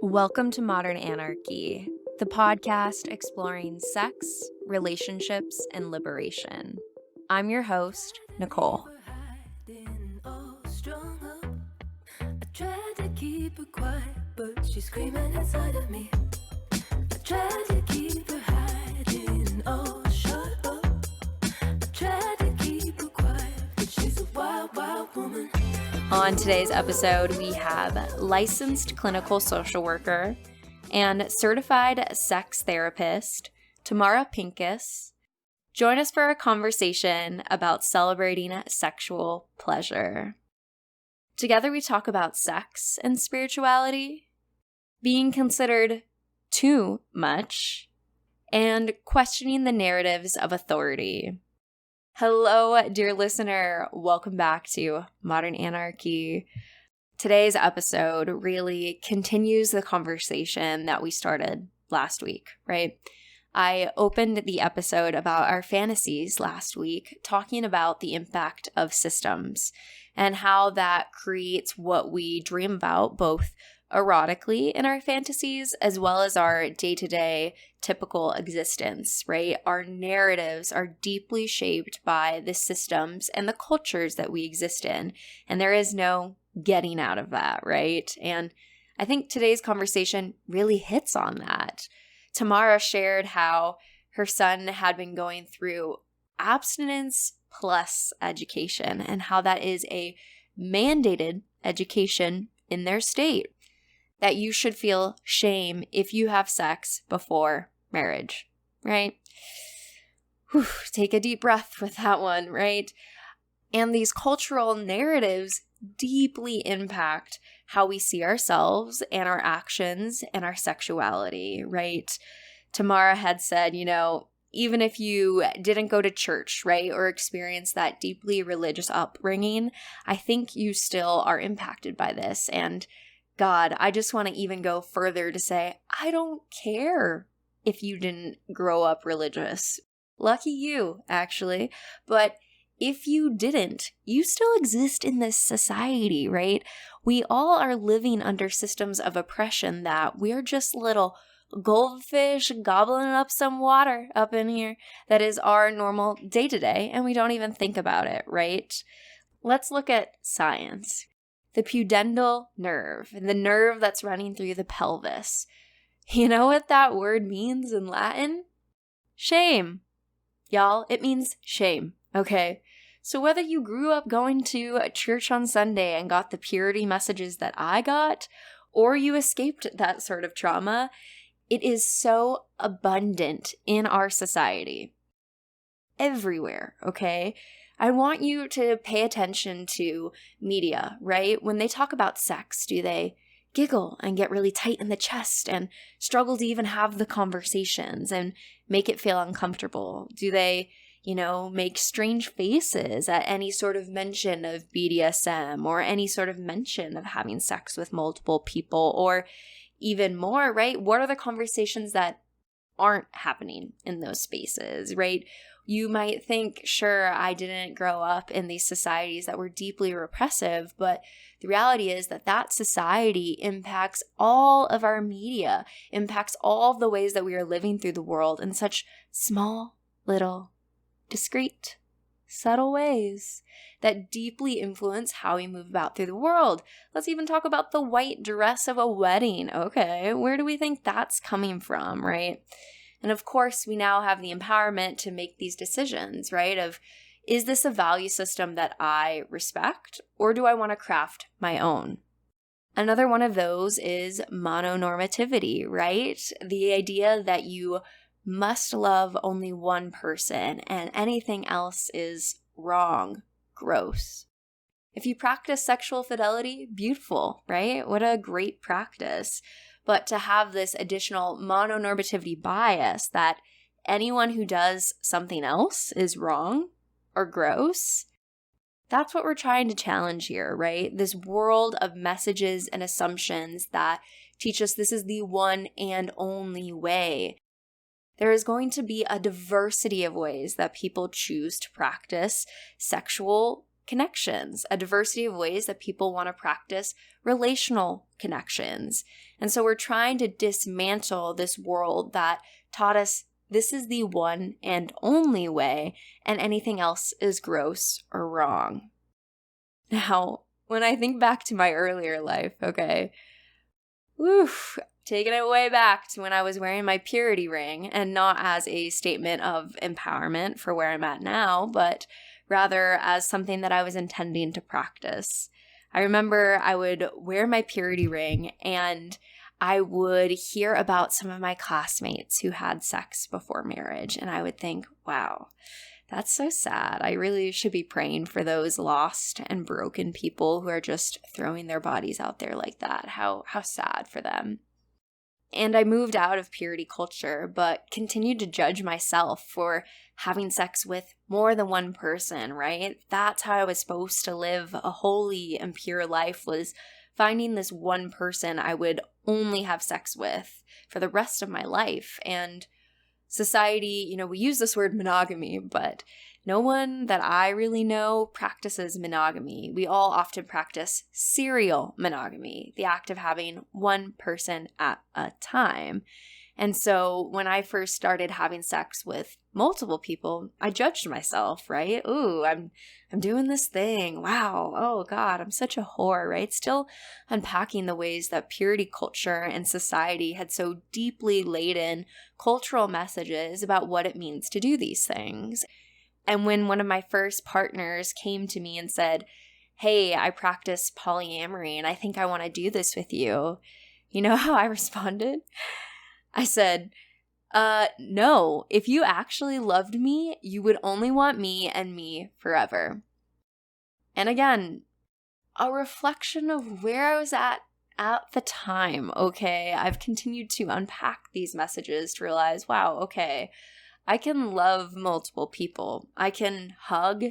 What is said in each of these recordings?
Welcome to Modern Anarchy, the podcast exploring sex, relationships, and liberation. I'm your host, Nicole. I tried to keep her quiet, but she's screaming inside of me. I tried to keep her hiding, oh, shut up. I tried to keep her quiet, but she's a wild, wild woman. On today's episode, we have licensed clinical social worker and certified sex therapist, Tamara Pincus. Join us for a conversation about celebrating sexual pleasure. Together we talk about sex and spirituality, being considered too much, and questioning the narratives of authority. Hello, dear listener. Welcome back to Modern Anarchy. Today's episode really continues the conversation that we started last week, right? I opened the episode about our fantasies last week, talking about the impact of systems and how that creates what we dream about, both erotically in our fantasies as well as our day-to-day typical existence, right? Our narratives are deeply shaped by the systems and the cultures that we exist in, and there is no getting out of that, right? And I think today's conversation really hits on that. Tamara shared how her son had been going through abstinence plus education and how that is a mandated education in their state. That you should feel shame if you have sex before marriage, right? Whew, take a deep breath with that one, right? And these cultural narratives deeply impact how we see ourselves and our actions and our sexuality, right? Tamara had said, even if you didn't go to church, right, or experience that deeply religious upbringing, I think you still are impacted by this. And God, I just want to even go further to say, I don't care if you didn't grow up religious. Lucky you, actually. But if you didn't, you still exist in this society, right? We all are living under systems of oppression that we're just little goldfish gobbling up some water up in here that is our normal day-to-day, and we don't even think about it, right? Let's look at science. The pudendal nerve, the nerve that's running through the pelvis. You know what that word means in Latin? Shame. Y'all, it means shame, okay? So whether you grew up going to a church on Sunday and got the purity messages that I got, or you escaped that sort of trauma, it is so abundant in our society. Everywhere, okay? I want you to pay attention to media, right? When they talk about sex, do they giggle and get really tight in the chest and struggle to even have the conversations and make it feel uncomfortable? Do they, make strange faces at any sort of mention of BDSM or any sort of mention of having sex with multiple people, or even more, right? What are the conversations that aren't happening in those spaces, right? You might think, sure, I didn't grow up in these societies that were deeply repressive, but the reality is that society impacts all of our media, impacts all of the ways that we are living through the world in such small, little, discreet, subtle ways that deeply influence how we move about through the world. Let's even talk about the white dress of a wedding. Okay, where do we think that's coming from, right? And of course, we now have the empowerment to make these decisions, right? Of, is this a value system that I respect, or do I want to craft my own? Another one of those is mononormativity, right? The idea that you must love only one person and anything else is wrong, gross. If you practice sexual fidelity, beautiful, right? What a great practice. But to have this additional mononormativity bias that anyone who does something else is wrong or gross, that's what we're trying to challenge here, right? This world of messages and assumptions that teach us this is the one and only way. There is going to be a diversity of ways that people choose to practice sexual connections, a diversity of ways that people want to practice relational connections. And so we're trying to dismantle this world that taught us this is the one and only way, and anything else is gross or wrong. Now, when I think back to my earlier life, okay, taking it way back to when I was wearing my purity ring, and not as a statement of empowerment for where I'm at now, but rather as something that I was intending to practice. I remember I would wear my purity ring and I would hear about some of my classmates who had sex before marriage, and I would think, wow, that's so sad. I really should be praying for those lost and broken people who are just throwing their bodies out there like that. How sad for them. And I moved out of purity culture, but continued to judge myself for having sex with more than one person, right? That's how I was supposed to live a holy and pure life, was finding this one person I would only have sex with for the rest of my life. And society, we use this word monogamy, but no one that I really know practices monogamy. We all often practice serial monogamy, the act of having one person at a time. And so when I first started having sex with multiple people, I judged myself, right? Ooh, I'm doing this thing. Wow. Oh God, I'm such a whore, right? Still unpacking the ways that purity culture and society had so deeply laden cultural messages about what it means to do these things. And when one of my first partners came to me and said, hey, I practice polyamory and I think I want to do this with you, you know how I responded? I said, no, if you actually loved me, you would only want me and me forever. And again, a reflection of where I was at the time, okay? I've continued to unpack these messages to realize, wow, okay, I can love multiple people. I can hug,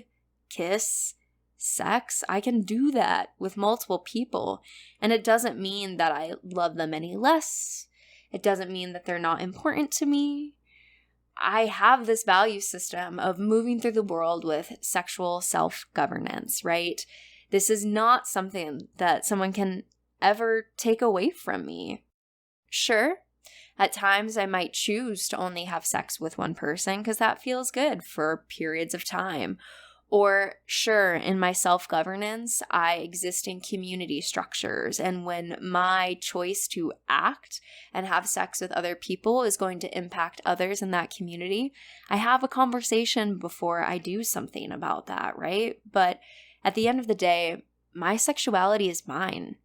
kiss, sex. I can do that with multiple people. And it doesn't mean that I love them any less. It doesn't mean that they're not important to me. I have this value system of moving through the world with sexual self-governance, right? This is not something that someone can ever take away from me. Sure, at times I might choose to only have sex with one person because that feels good for periods of time. Or sure, in my self-governance, I exist in community structures, and when my choice to act and have sex with other people is going to impact others in that community, I have a conversation before I do something about that, right? But at the end of the day, my sexuality is mine.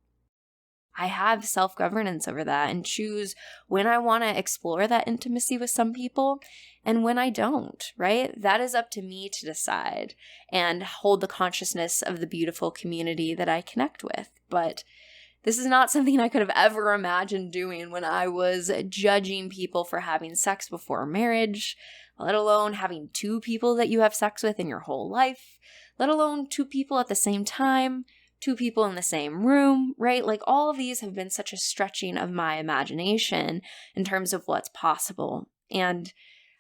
I have self-governance over that and choose when I want to explore that intimacy with some people and when I don't, right? That is up to me to decide and hold the consciousness of the beautiful community that I connect with. But this is not something I could have ever imagined doing when I was judging people for having sex before marriage, let alone having two people that you have sex with in your whole life, let alone two people at the same time, two people in the same room, right? Like all of these have been such a stretching of my imagination in terms of what's possible. And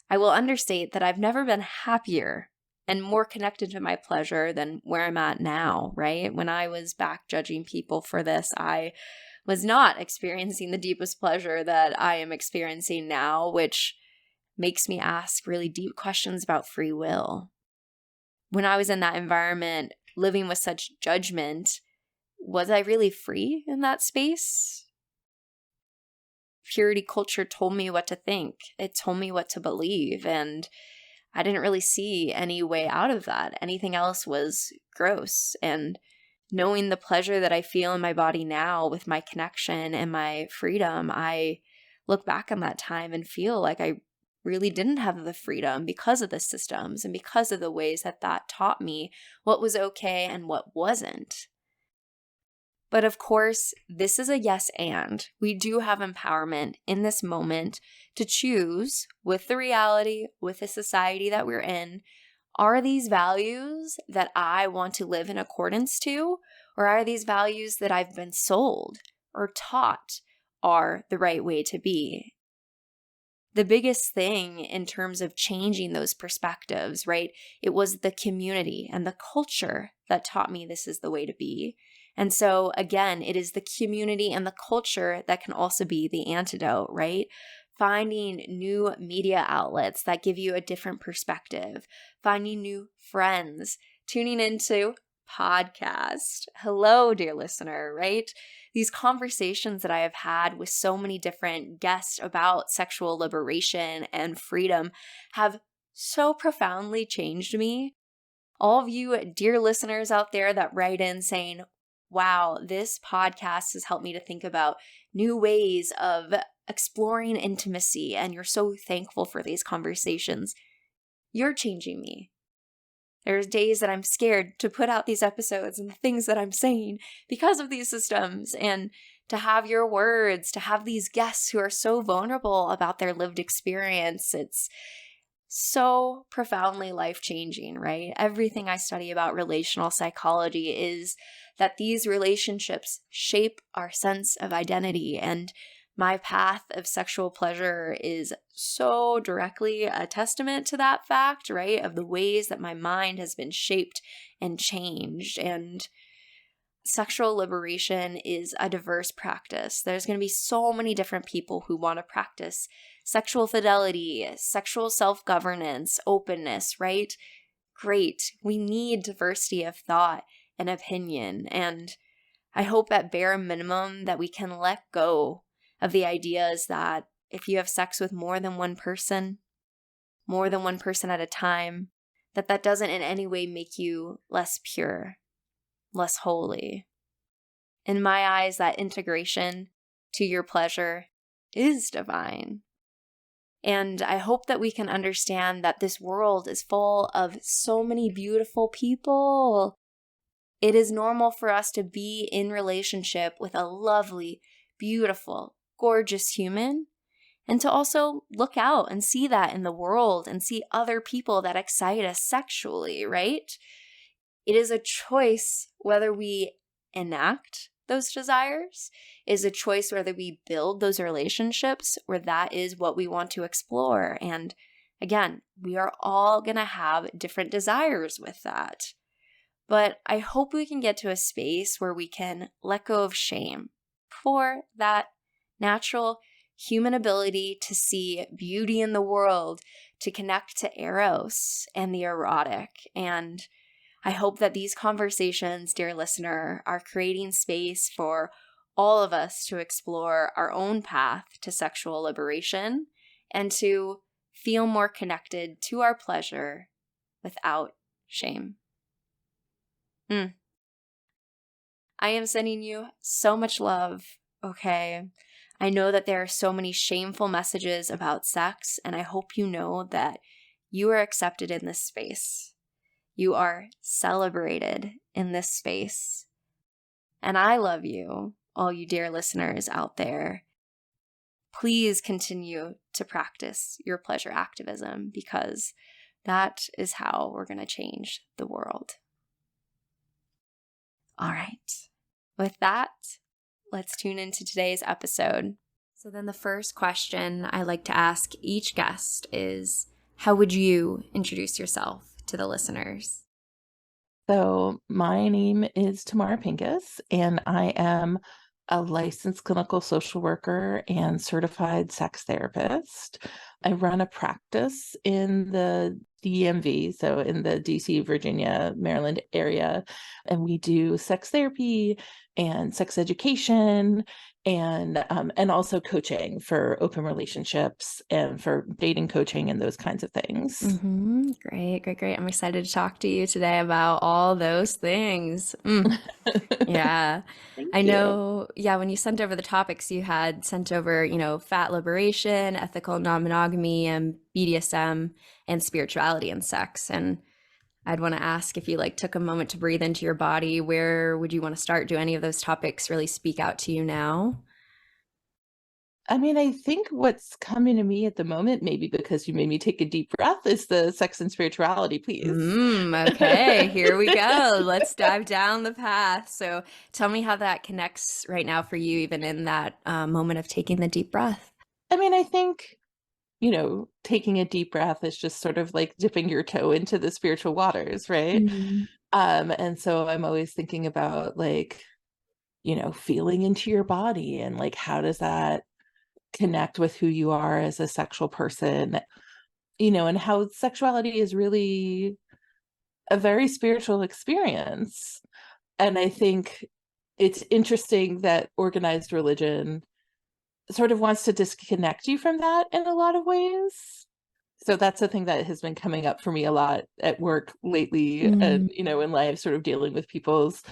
I will understate that I've never been happier and more connected to my pleasure than where I'm at now, right? When I was back judging people for this, I was not experiencing the deepest pleasure that I am experiencing now, which makes me ask really deep questions about free will. When I was in that environment, living with such judgment, was I really free in that space? Purity culture told me what to think. It told me what to believe, and I didn't really see any way out of that. Anything else was gross. And knowing the pleasure that I feel in my body now with my connection and my freedom, I look back on that time and feel like I really didn't have the freedom because of the systems and because of the ways that taught me what was okay and what wasn't. But of course, this is a yes and. We do have empowerment in this moment to choose with the reality, with the society that we're in, are these values that I want to live in accordance to, or are these values that I've been sold or taught are the right way to be? the biggest thing in terms of changing those perspectives, right? It was the community and the culture that taught me this is the way to be. And so again, it is the community and the culture that can also be the antidote, right? Finding new media outlets that give you a different perspective, finding new friends, tuning into podcasts. Hello, dear listener, right? These conversations that I have had with so many different guests about sexual liberation and freedom have so profoundly changed me. All of you dear listeners out there that write in saying, wow, this podcast has helped me to think about new ways of exploring intimacy, and you're so thankful for these conversations. You're changing me. There's days that I'm scared to put out these episodes and the things that I'm saying because of these systems, and to have your words, to have these guests who are so vulnerable about their lived experience. It's so profoundly life-changing, right? Everything I study about relational psychology is that these relationships shape our sense of identity, and my path of sexual pleasure is so directly a testament to that fact, right? Of the ways that my mind has been shaped and changed. And sexual liberation is a diverse practice. There's going to be so many different people who want to practice sexual fidelity, sexual self-governance, openness, right? Great. We need diversity of thought and opinion. And I hope at bare minimum that we can let go of the ideas that if you have sex with more than one person at a time, that doesn't in any way make you less pure, less holy. In my eyes, that integration to your pleasure is divine. And I hope that we can understand that this world is full of so many beautiful people. It is normal for us to be in relationship with a lovely, beautiful, gorgeous human, and to also look out and see that in the world and see other people that excite us sexually, right? It is a choice whether we enact those desires. It is a choice whether we build those relationships where that is what we want to explore. And again, we are all going to have different desires with that. But I hope we can get to a space where we can let go of shame for that natural human ability to see beauty in the world, to connect to eros and the erotic. And I hope that these conversations, dear listener, are creating space for all of us to explore our own path to sexual liberation and to feel more connected to our pleasure without shame. I am sending you so much love, okay? I know that there are so many shameful messages about sex, and I hope you know that you are accepted in this space. You are celebrated in this space. And I love you, all you dear listeners out there. Please continue to practice your pleasure activism, because that is how we're going to change the world. All right. With that, let's tune into today's episode. So then the first question I like to ask each guest is, how would you introduce yourself to the listeners? So my name is Tamara Pincus, and I am a licensed clinical social worker and certified sex therapist. I run a practice in the DMV, so in the DC, Virginia, Maryland area, and we do sex therapy and sex education and also coaching for open relationships and for dating coaching and those kinds of things. Mm-hmm. Great. I'm excited to talk to you today about all those things. Yeah. I know, when you sent over the topics, you had sent over, fat liberation, ethical non-monogamy, and BDSM, and spirituality and sex. And I'd want to ask if you took a moment to breathe into your body, where would you want to start? Do any of those topics really speak out to you now? I mean, I think what's coming to me at the moment, maybe because you made me take a deep breath, is the sex and spirituality, please. Okay, here we go. Let's dive down the path. So tell me how that connects right now for you, even in that moment of taking the deep breath. I mean, I think taking a deep breath is just sort of like dipping your toe into the spiritual waters, right? Mm. And so I'm always thinking about like, feeling into your body and like, how does that connect with who you are as a sexual person, and how sexuality is really a very spiritual experience. And I think it's interesting that organized religion sort of wants to disconnect you from that in a lot of ways. So that's a thing that has been coming up for me a lot at work lately, and, in life, sort of dealing with people's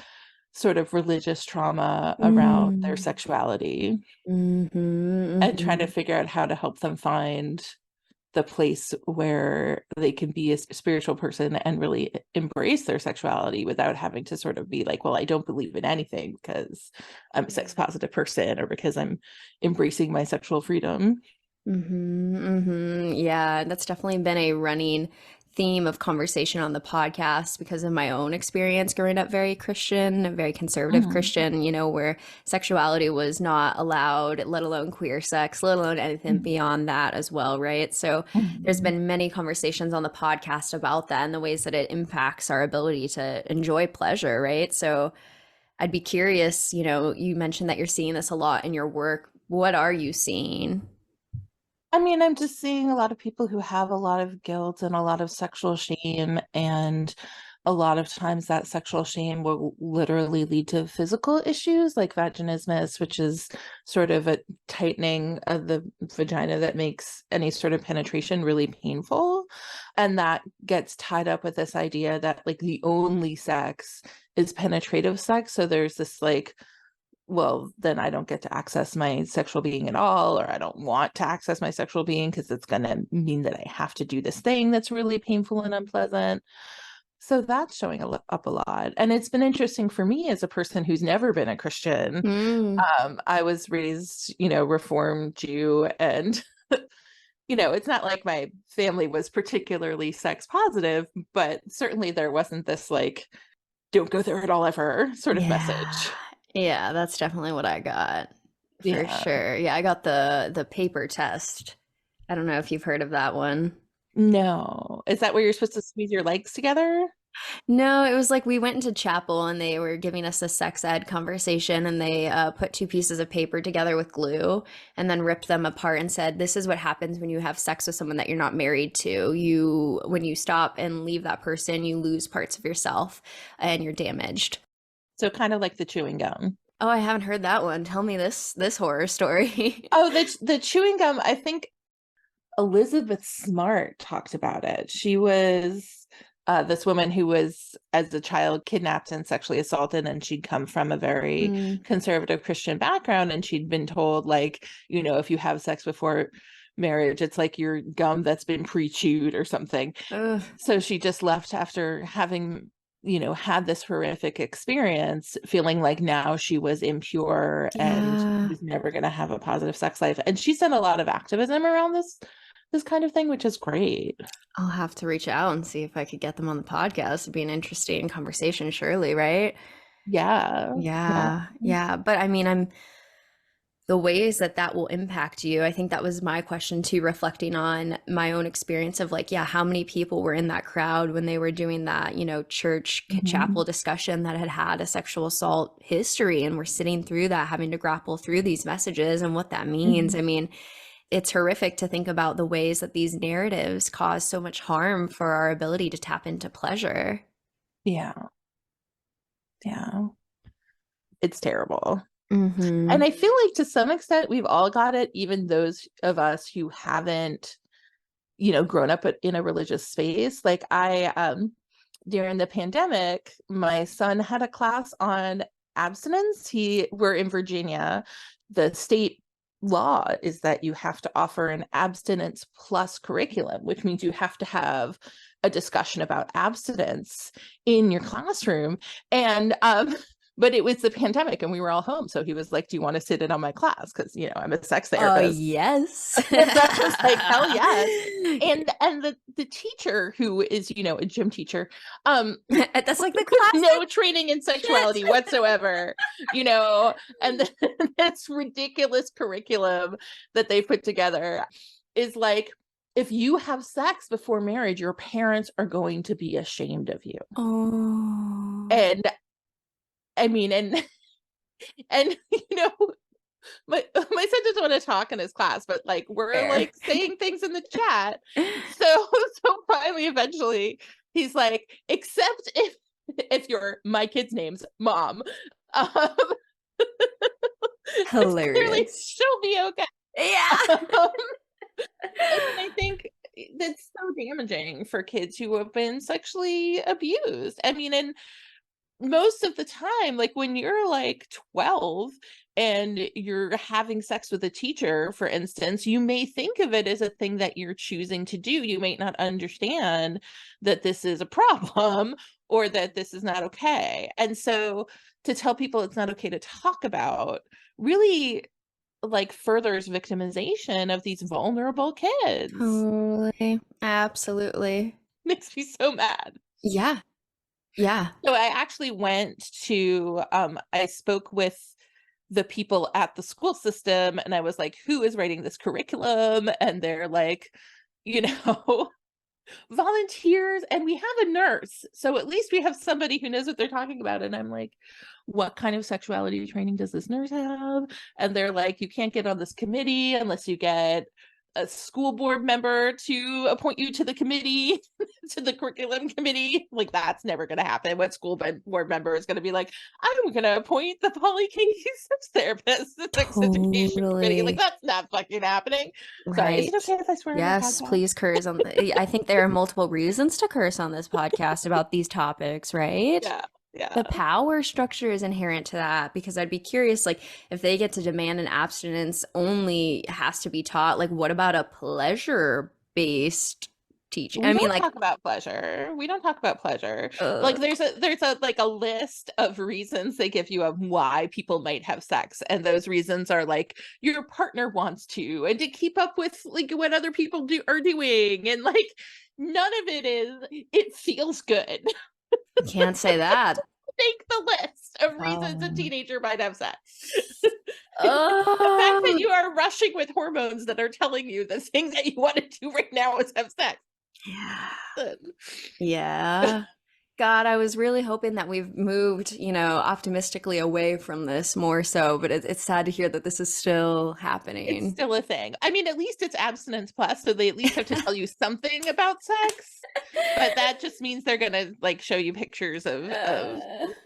sort of religious trauma around their sexuality and trying to figure out how to help them find the place where they can be a spiritual person and really embrace their sexuality without having to sort of be like, well, I don't believe in anything because I'm a sex positive person or because I'm embracing my sexual freedom. Yeah, that's definitely been a running theme of conversation on the podcast because of my own experience growing up very Christian, very conservative Christian, where sexuality was not allowed, let alone queer sex, let alone anything beyond that as well, right? So there's been many conversations on the podcast about that and the ways that it impacts our ability to enjoy pleasure, right? So I'd be curious, you mentioned that you're seeing this a lot in your work. What are you seeing? I mean, I'm just seeing a lot of people who have a lot of guilt and a lot of sexual shame, and a lot of times that sexual shame will literally lead to physical issues like vaginismus, which is sort of a tightening of the vagina that makes any sort of penetration really painful. And that gets tied up with this idea that like the only sex is penetrative sex. So there's this like, well, then I don't get to access my sexual being at all, or I don't want to access my sexual being because it's going to mean that I have to do this thing that's really painful and unpleasant. So that's showing up a lot. And it's been interesting for me as a person who's never been a Christian. I was raised, Reformed Jew, and, it's not like my family was particularly sex positive, but certainly there wasn't this like, don't go there at all ever sort of message. Yeah, that's definitely what I got for sure. Yeah, I got the paper test. I don't know if you've heard of that one. No. Is that where you're supposed to squeeze your legs together? No, it was like we went into chapel and they were giving us a sex ed conversation, and they put two pieces of paper together with glue and then ripped them apart and said, this is what happens when you have sex with someone that you're not married to. When you stop and leave that person, you lose parts of yourself and you're damaged. So kind of like the chewing gum. Oh, I haven't heard that one. Tell me this horror story. Oh, the chewing gum, I think Elizabeth Smart talked about it. She was this woman who was, as a child, kidnapped and sexually assaulted, and she'd come from a very conservative Christian background, and she'd been told, like, if you have sex before marriage, it's like your gum that's been pre-chewed or something. So she just left after having had this horrific experience, feeling like now she was impure and was never going to have a positive sex life. And she's done a lot of activism around this kind of thing, which is great. I'll have to reach out and see if I could get them on the podcast. It'd be an interesting conversation, surely, right? Yeah. But I mean, the ways that will impact you. I think that was my question too, reflecting on my own experience of like, how many people were in that crowd when they were doing that, church chapel discussion that had a sexual assault history, and we're sitting through that, having to grapple through these messages and what that means. I mean, it's horrific to think about the ways that these narratives cause so much harm for our ability to tap into pleasure. Yeah. It's terrible. And I feel like to some extent we've all got it, even those of us who haven't, grown up in a religious space. Like during the pandemic, my son had a class on abstinence. We're in Virginia. The state law is that you have to offer an abstinence plus curriculum, which means you have to have a discussion about abstinence in your classroom. And but it was the pandemic and we were all home. So he was like, do you want to sit in on my class? Because, I'm a sex therapist. Oh, yes. That was like, hell yes. And the teacher, who is, a gym teacher, that's like the class. No training in sexuality whatsoever, and this ridiculous curriculum that they put together. is like, if you have sex before marriage, your parents are going to be ashamed of you. Oh. And I mean, and you know, my son doesn't want to talk in his class, but like we're Fair. like saying things in the chat. So finally, eventually, he's like, except if you're my kid's name's mom, um, clearly Hilarious. she'll be okay. Yeah. I mean, I think that's so damaging for kids who have been sexually abused. I mean, and most of the time, like when you're like 12 and you're having sex with a teacher, for instance, you may think of it as a thing that you're choosing to do. You may not understand that this is a problem or that this is not okay. And so to tell people it's not okay to talk about really like furthers victimization of these vulnerable kids. Totally. Absolutely. Makes me so mad. Yeah. Yeah. So I actually went to I spoke with the people at the school system and I was like, who is writing this curriculum? And they're like, you know, volunteers, and we have a nurse. So at least we have somebody who knows what they're talking about. And I'm like, what kind of sexuality training does this nurse have? And they're like, you can't get on this committee unless you get a school board member to appoint you to the committee, to the curriculum committee. Like, that's never going to happen. What school board member is going to be like, I'm going to appoint the kinky sex therapist, the sex education committee? Like, that's not fucking happening. Sorry, is it okay if I swear? Yes, please curse on I think there are multiple reasons to curse on this podcast about these topics, right? Yeah. Yeah. The power structure is inherent to that, because I'd be curious, like, if they get to demand an abstinence only has to be taught, like, what about a pleasure-based teaching? We don't talk about pleasure. We don't talk about pleasure. Like there's a like a list of reasons they give you of why people might have sex, and those reasons are like your partner wants to, and to keep up with like what other people are doing, and like none of it is it feels good. Can't say that. Make the list of reasons a teenager might have sex. The fact that you are rushing with hormones that are telling you the thing that you want to do right now is have sex. Yeah. Yeah. God, I was really hoping that we've moved, optimistically away from this more so, but it's sad to hear that this is still happening. It's still a thing. I mean, at least it's abstinence plus, so they at least have to tell you something about sex. But that just means they're gonna like show you pictures of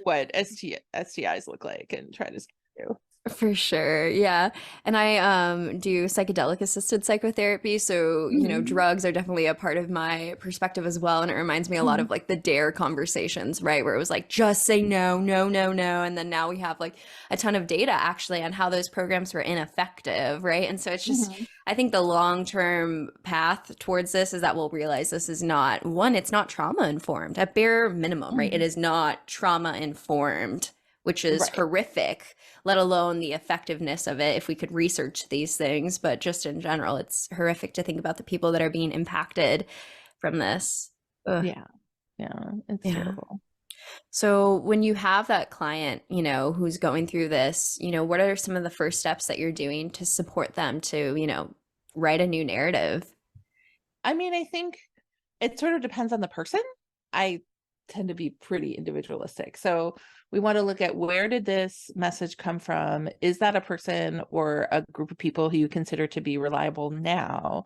what STIs look like and try to scare you. For sure. Yeah. And I do psychedelic assisted psychotherapy. So, drugs are definitely a part of my perspective as well. And it reminds me a lot of like the DARE conversations, right? Where it was like, just say no, no, no, no. And then now we have like a ton of data actually on how those programs were ineffective, right? And so it's just, I think the long-term path towards this is that we'll realize this is not, it's not trauma informed at bare minimum, right? It is not trauma informed, which is horrific, let alone the effectiveness of it if we could research these things. But just in general, it's horrific to think about the people that are being impacted from this. Ugh. Yeah, it's terrible. So when you have that client, who's going through this, what are some of the first steps that you're doing to support them to, write a new narrative? I mean, I think it sort of depends on the person. I tend to be pretty individualistic. So we want to look at, where did this message come from? Is that a person or a group of people who you consider to be reliable now?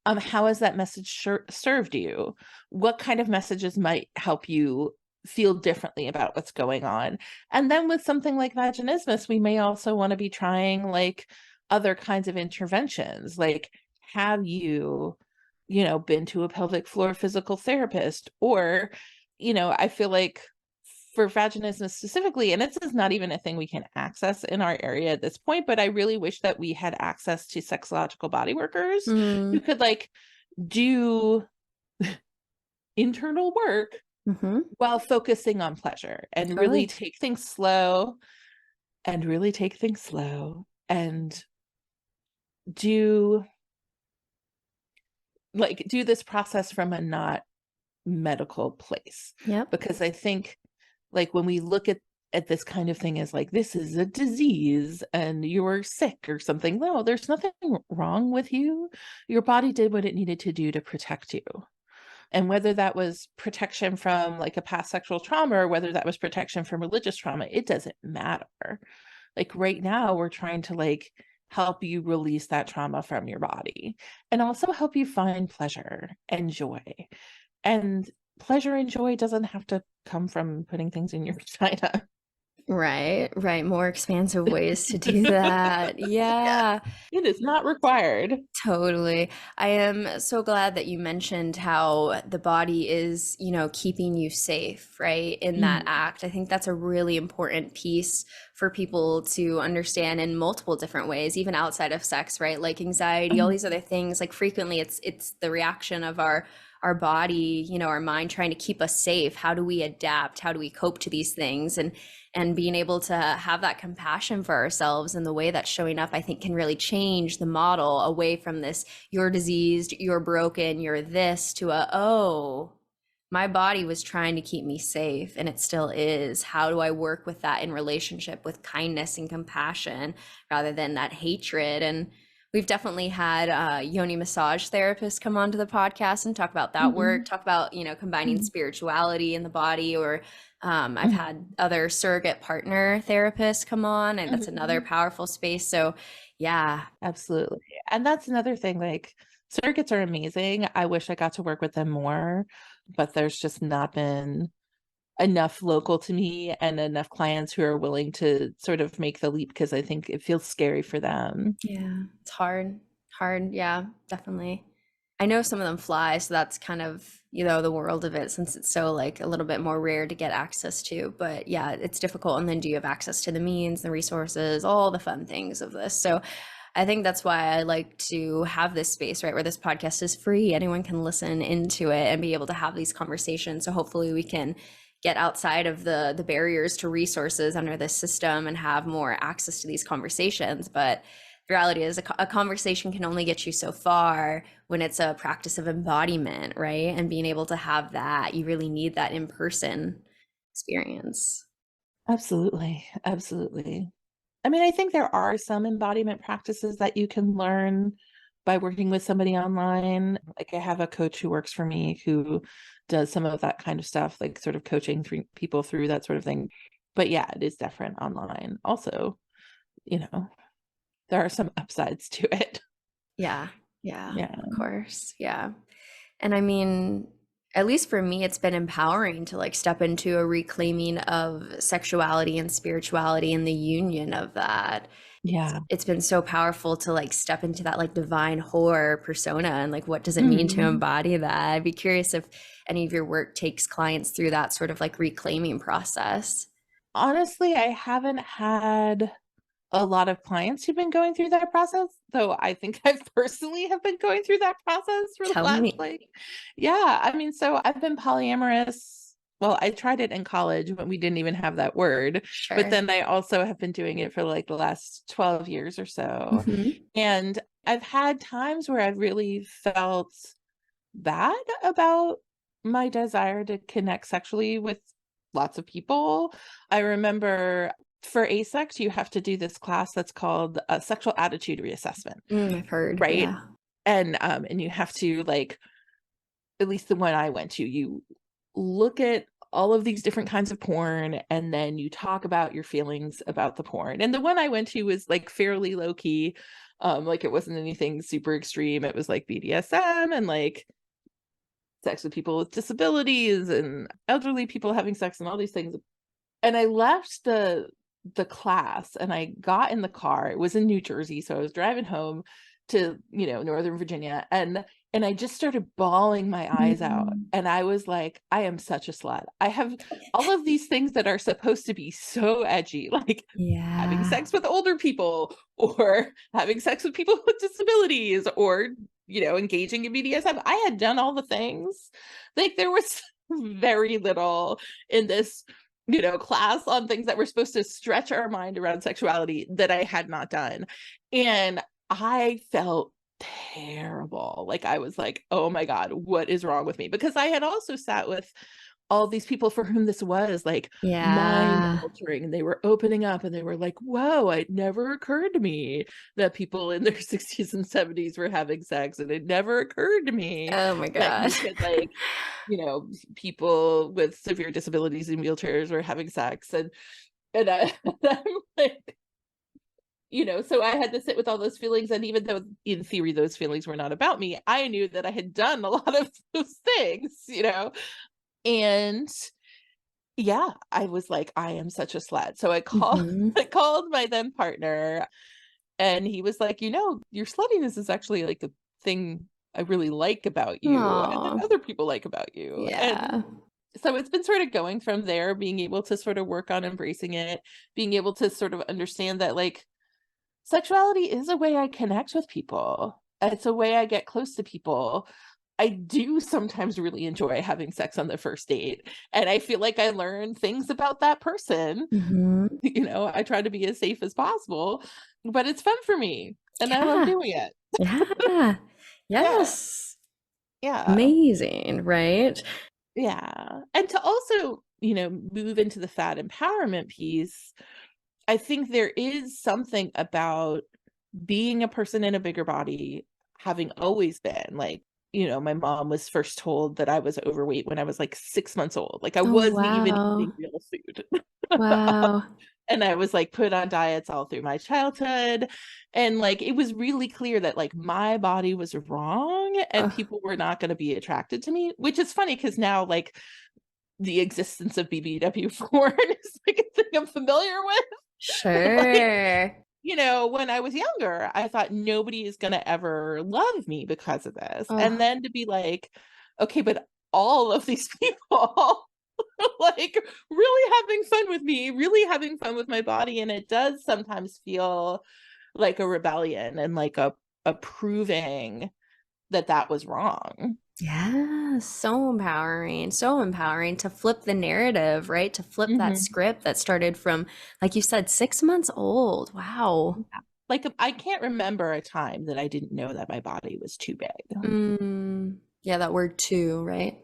How has that message served you? What kind of messages might help you feel differently about what's going on? And then with something like vaginismus, we may also want to be trying like other kinds of interventions. Like, have you, been to a pelvic floor physical therapist? Or, I feel like for vaginismus specifically, and this is not even a thing we can access in our area at this point, but I really wish that we had access to sexological body workers who could like do internal work while focusing on pleasure and really take things slow and do this process from a not medical place. Yep. Because I think like when we look at at this kind of thing as like, this is a disease and you're sick or something. No, there's nothing wrong with you. Your body did what it needed to do to protect you. And whether that was protection from like a past sexual trauma or whether that was protection from religious trauma, it doesn't matter. Like right now, we're trying to like help you release that trauma from your body and also help you find pleasure and joy. And pleasure and joy doesn't have to come from putting things in your vagina. Right, right. More expansive ways to do that. Yeah, It is not required. totally. I am so glad that you mentioned how the body is, keeping you safe, right, in that act. I think that's a really important piece for people to understand in multiple different ways, even outside of sex, right? Like anxiety, all these other things. Like frequently it's the reaction of our body, our mind trying to keep us safe. How do we adapt? How do we cope to these things? And being able to have that compassion for ourselves and the way that's showing up, I think can really change the model away from this, you're diseased, you're broken, you're this, to oh, my body was trying to keep me safe and it still is. How do I work with that in relationship with kindness and compassion rather than that hatred? And we've definitely had yoni massage therapists come onto the podcast and talk about that work, talk about, combining spirituality in the body, or I've had other surrogate partner therapists come on, and that's another powerful space. So yeah. Absolutely. And that's another thing, like surrogates are amazing. I wish I got to work with them more, but there's just not been enough local to me and enough clients who are willing to sort of make the leap because I think it feels scary for them. Yeah, it's hard. Hard. Yeah, definitely. I know some of them fly, so that's kind of, the world of it, since it's so like a little bit more rare to get access to. But yeah, it's difficult. And then do you have access to the means, the resources, all the fun things of this? So I think that's why I like to have this space, right, where this podcast is free. Anyone can listen into it and be able to have these conversations. So hopefully we can get outside of the barriers to resources under this system and have more access to these conversations. But the reality is a conversation can only get you so far when it's a practice of embodiment, right? And being able to have that, you really need that in-person experience. Absolutely. Absolutely. I mean, I think there are some embodiment practices that you can learn by working with somebody online. Like I have a coach who works for me who does some of that kind of stuff, like sort of coaching people through that sort of thing. But yeah, it is different online. Also, there are some upsides to it. Yeah, of course. Yeah. And I mean, at least for me, it's been empowering to like step into a reclaiming of sexuality and spirituality and the union of that. Yeah. It's been so powerful to like step into that like divine whore persona and like, what does it mean to embody that? I'd be curious if any of your work takes clients through that sort of like reclaiming process. Honestly, I haven't had a lot of clients who've been going through that process, though I think I personally have been going through that process for the Tell last me. I mean, so I've been polyamorous. Well, I tried it in college when we didn't even have that word, but Sure. then I also have been doing it for like the last 12 years or so. And I've had times where I've really felt bad about my desire to connect sexually with lots of people. I remember for ASEX, you have to do this class that's called a sexual attitude reassessment, I've heard. right? Yeah. And you have to like, at least the one I went to, you look at all of these different kinds of porn and then you talk about your feelings about the porn. And the one I went to was like fairly low key. Like it wasn't anything super extreme. It was like BDSM and like sex with people with disabilities and elderly people having sex and all these things. And I left the class and I got in the car. It was in New Jersey, so I was driving home to, Northern Virginia, and I just started bawling my eyes out. And I was like, I am such a slut. I have all of these things that are supposed to be so edgy, like having Yeah. sex with older people or having sex with people with disabilities or, engaging in BDSM. I had done all the things. Like there was very little in this class on things that were supposed to stretch our mind around sexuality that I had not done. And I felt terrible. Like I was like, oh my God, what is wrong with me? Because I had also sat with all these people for whom this was like mind Yeah. altering, and they were opening up and they were like, whoa, it never occurred to me that people in their 60s and 70s were having sex, and it never occurred to me Oh my that God. you could like, people with severe disabilities in wheelchairs were having sex, and I'm like, so I had to sit with all those feelings. And even though in theory those feelings were not about me, I knew that I had done a lot of those things, and yeah, I was like, I am such a slut. So I called Mm-hmm. I called my then partner, and he was like, your sluttiness is actually like a thing I really like about you and that Aw. other people like about you. And Yeah. so it's been sort of going from there, being able to sort of work on embracing it, being able to sort of understand that like sexuality is a way I connect with people. It's a way I get close to people. I do sometimes really enjoy having sex on the first date, and I feel like I learn things about that person. Mm-hmm. I try to be as safe as possible, but it's fun for me, and I love Yeah. doing it. Yeah. Yeah. Yes. Yeah. Amazing, right? Yeah. And to also, move into the fat empowerment piece, I think there is something about being a person in a bigger body, having always been like, my mom was first told that I was overweight when I was like 6 months old. Like I Oh, wasn't even wow. eating real food. Wow. And I was like put on diets all through my childhood. And like it was really clear that like my body was wrong and Ugh, people were not going to be attracted to me, which is funny because now like the existence of BBW porn is like a thing I'm familiar with. Like, sure. when I was younger, I thought nobody is going to ever love me because of this. And Oh, then to be like, okay, but all of these people like really having fun with me, really having fun with my body. And it does sometimes feel like a rebellion and like a proving that was wrong. yeah. So empowering to flip the narrative, right? To flip that Mm-hmm. script that started from, like you said, 6 months old. Wow. Like I can't remember a time that I didn't know that my body was too big. Yeah, that word too, right?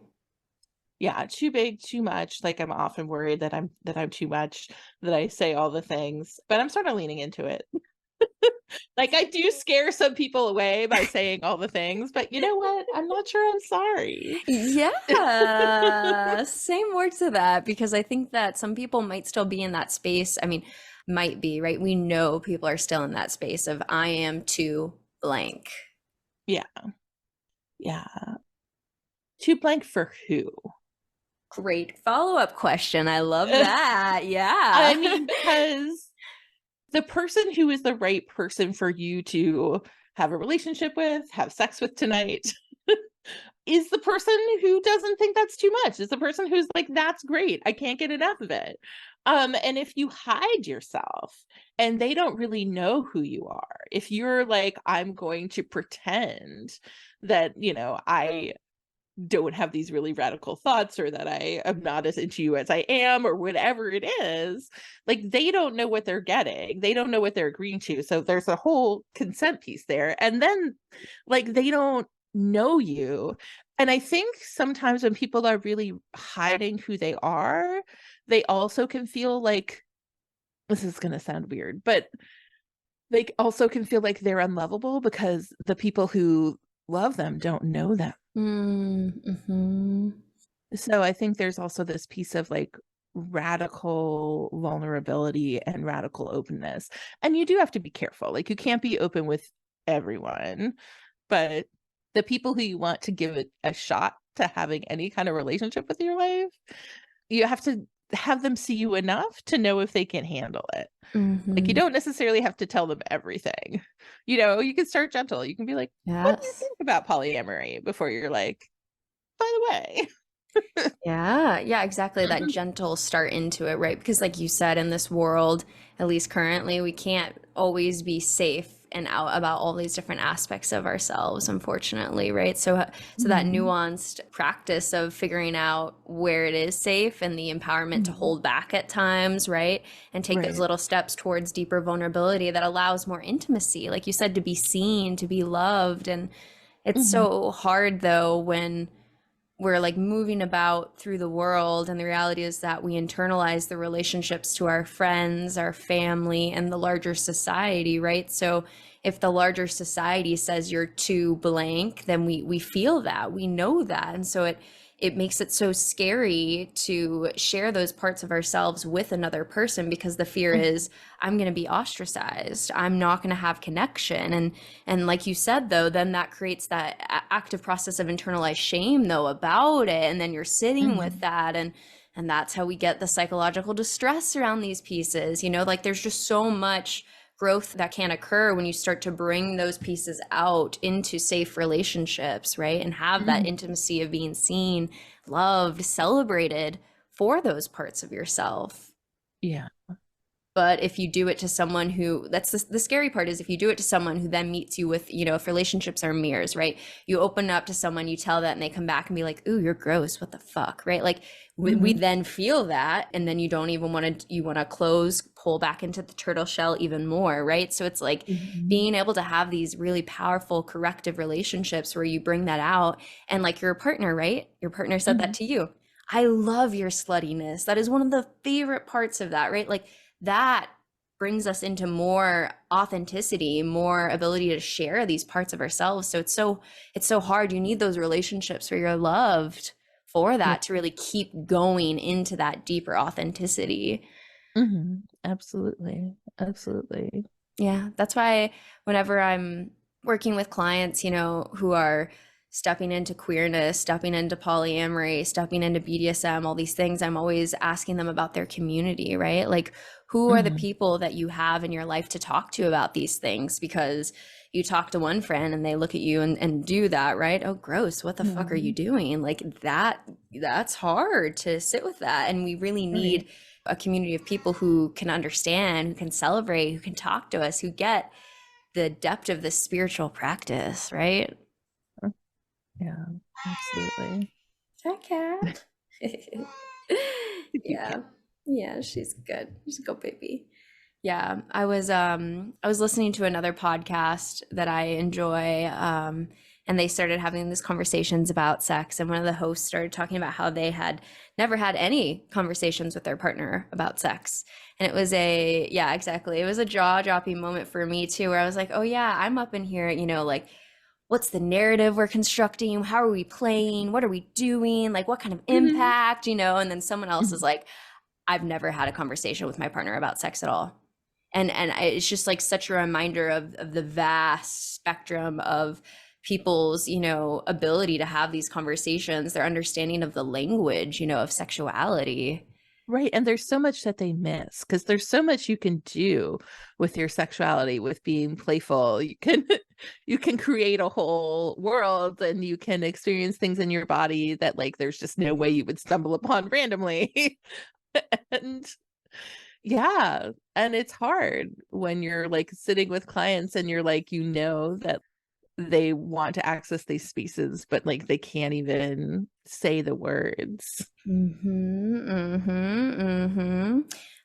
Yeah, too big, too much. Like I'm often worried that I'm too much, that I say all the things, but I'm sort of leaning into it. Like I do scare some people away by saying all the things, but you know what? I'm not sure I'm sorry. Yeah, same word to that because I think that some people might still be in that space. I mean, might be, right? We know people are still in that space of I am too blank. Yeah. Yeah. Too blank for who? Great follow-up question. I love that. Yeah. I mean, because the person who is the right person for you to have a relationship with, have sex with tonight, is the person who doesn't think that's too much. Is the person who's like, that's great. I can't get enough of it. And if you hide yourself and they don't really know who you are, if you're like, I'm going to pretend that, I don't have these really radical thoughts, or that I am not as into you as I am, or whatever it is, like they don't know what they're getting. They don't know what they're agreeing to. So there's a whole consent piece there. And then like they don't know you. And I think sometimes when people are really hiding who they are, they also can feel like, this is going to sound weird, but they also can feel like they're unlovable because the people who love them don't know them. Mm-hmm. So I think there's also this piece of like radical vulnerability and radical openness. And you do have to be careful. Like you can't be open with everyone, but the people who you want to give it a shot to having any kind of relationship with your life, you have to have them see you enough to know if they can handle it. Like you Mm-hmm. don't necessarily have to tell them everything. You can start gentle. You can be like, what do you Yes. think about polyamory? Before you're like, by the way. Yeah, yeah, exactly. That gentle start into it, right? Because, like you said, in this world, at least currently, we can't always be safe and out about all these different aspects of ourselves, unfortunately, right? So that Mhm. nuanced practice of figuring out where it is safe and the empowerment to Mhm. hold back at times, right? And take those Right. little steps towards deeper vulnerability that allows more intimacy, like you said, to be seen, to be loved. And it's Mhm. so hard, though, when we're like moving about through the world, and the reality is that we internalize the relationships to our friends, our family, and the larger society, right? So if the larger society says you're too blank, then we feel that, we know that. And so it makes it so scary to share those parts of ourselves with another person, because the fear is, I'm going to be ostracized, I'm not going to have connection. And like you said, though, then that creates that active process of internalized shame, though, about it. And then you're sitting with that, and that's how we get the psychological distress around these pieces. You know, like there's just so much growth that can occur when you start to bring those pieces out into safe relationships, right? And have that intimacy of being seen, loved, celebrated for those parts of yourself. Yeah. But if you do it to someone who, that's the scary part, is if you do it to someone who then meets you with, you know, if relationships are mirrors, right? You open up to someone, you tell that, and they come back and be like, ooh, you're gross, what the fuck, right? Like we then feel that, and then you don't even want to, you want to close, pull back into the turtle shell even more, right? So it's like being able to have these really powerful corrective relationships where you bring that out. And like your partner, right? Your partner said that to you. I love your sluttiness. That is one of the favorite parts of that, right? Like that brings us into more authenticity, more ability to share these parts of ourselves. So it's so hard. You need those relationships where you're loved for that to really keep going into that deeper authenticity. Absolutely. Absolutely. Yeah. That's why whenever I'm working with clients, you know, who are stepping into queerness, stepping into polyamory, stepping into BDSM, all these things, I'm always asking them about their community, right? Like, who are the people that you have in your life to talk to about these things? Because you talk to one friend and they look at you and do that, right? Oh, gross. What the fuck are you doing? Like that's hard to sit with that. And we really need a community of people who can understand, who can celebrate, who can talk to us, who get the depth of this spiritual practice, right? Yeah, absolutely. Hi, cat. Yeah, she's good. She's a good baby. Yeah, I was listening to another podcast that I enjoy, and they started having these conversations about sex, and one of the hosts started talking about how they had never had any conversations with their partner about sex. And it was exactly. It was a jaw-dropping moment for me too, where I was like, oh yeah, I'm up in here, you know, like, what's the narrative we're constructing? How are we playing? What are we doing? Like, what kind of impact, you know? And then someone else is like, I've never had a conversation with my partner about sex at all. And it's just like such a reminder of the vast spectrum of people's, you know, ability to have these conversations, their understanding of the language, you know, of sexuality. Right. And there's so much that they miss, because there's so much you can do with your sexuality, with being playful. You can create a whole world, and you can experience things in your body that like there's just no way you would stumble upon randomly. And yeah, and it's hard when you're like sitting with clients and you're like, you know, that they want to access these spaces, but like they can't even say the words.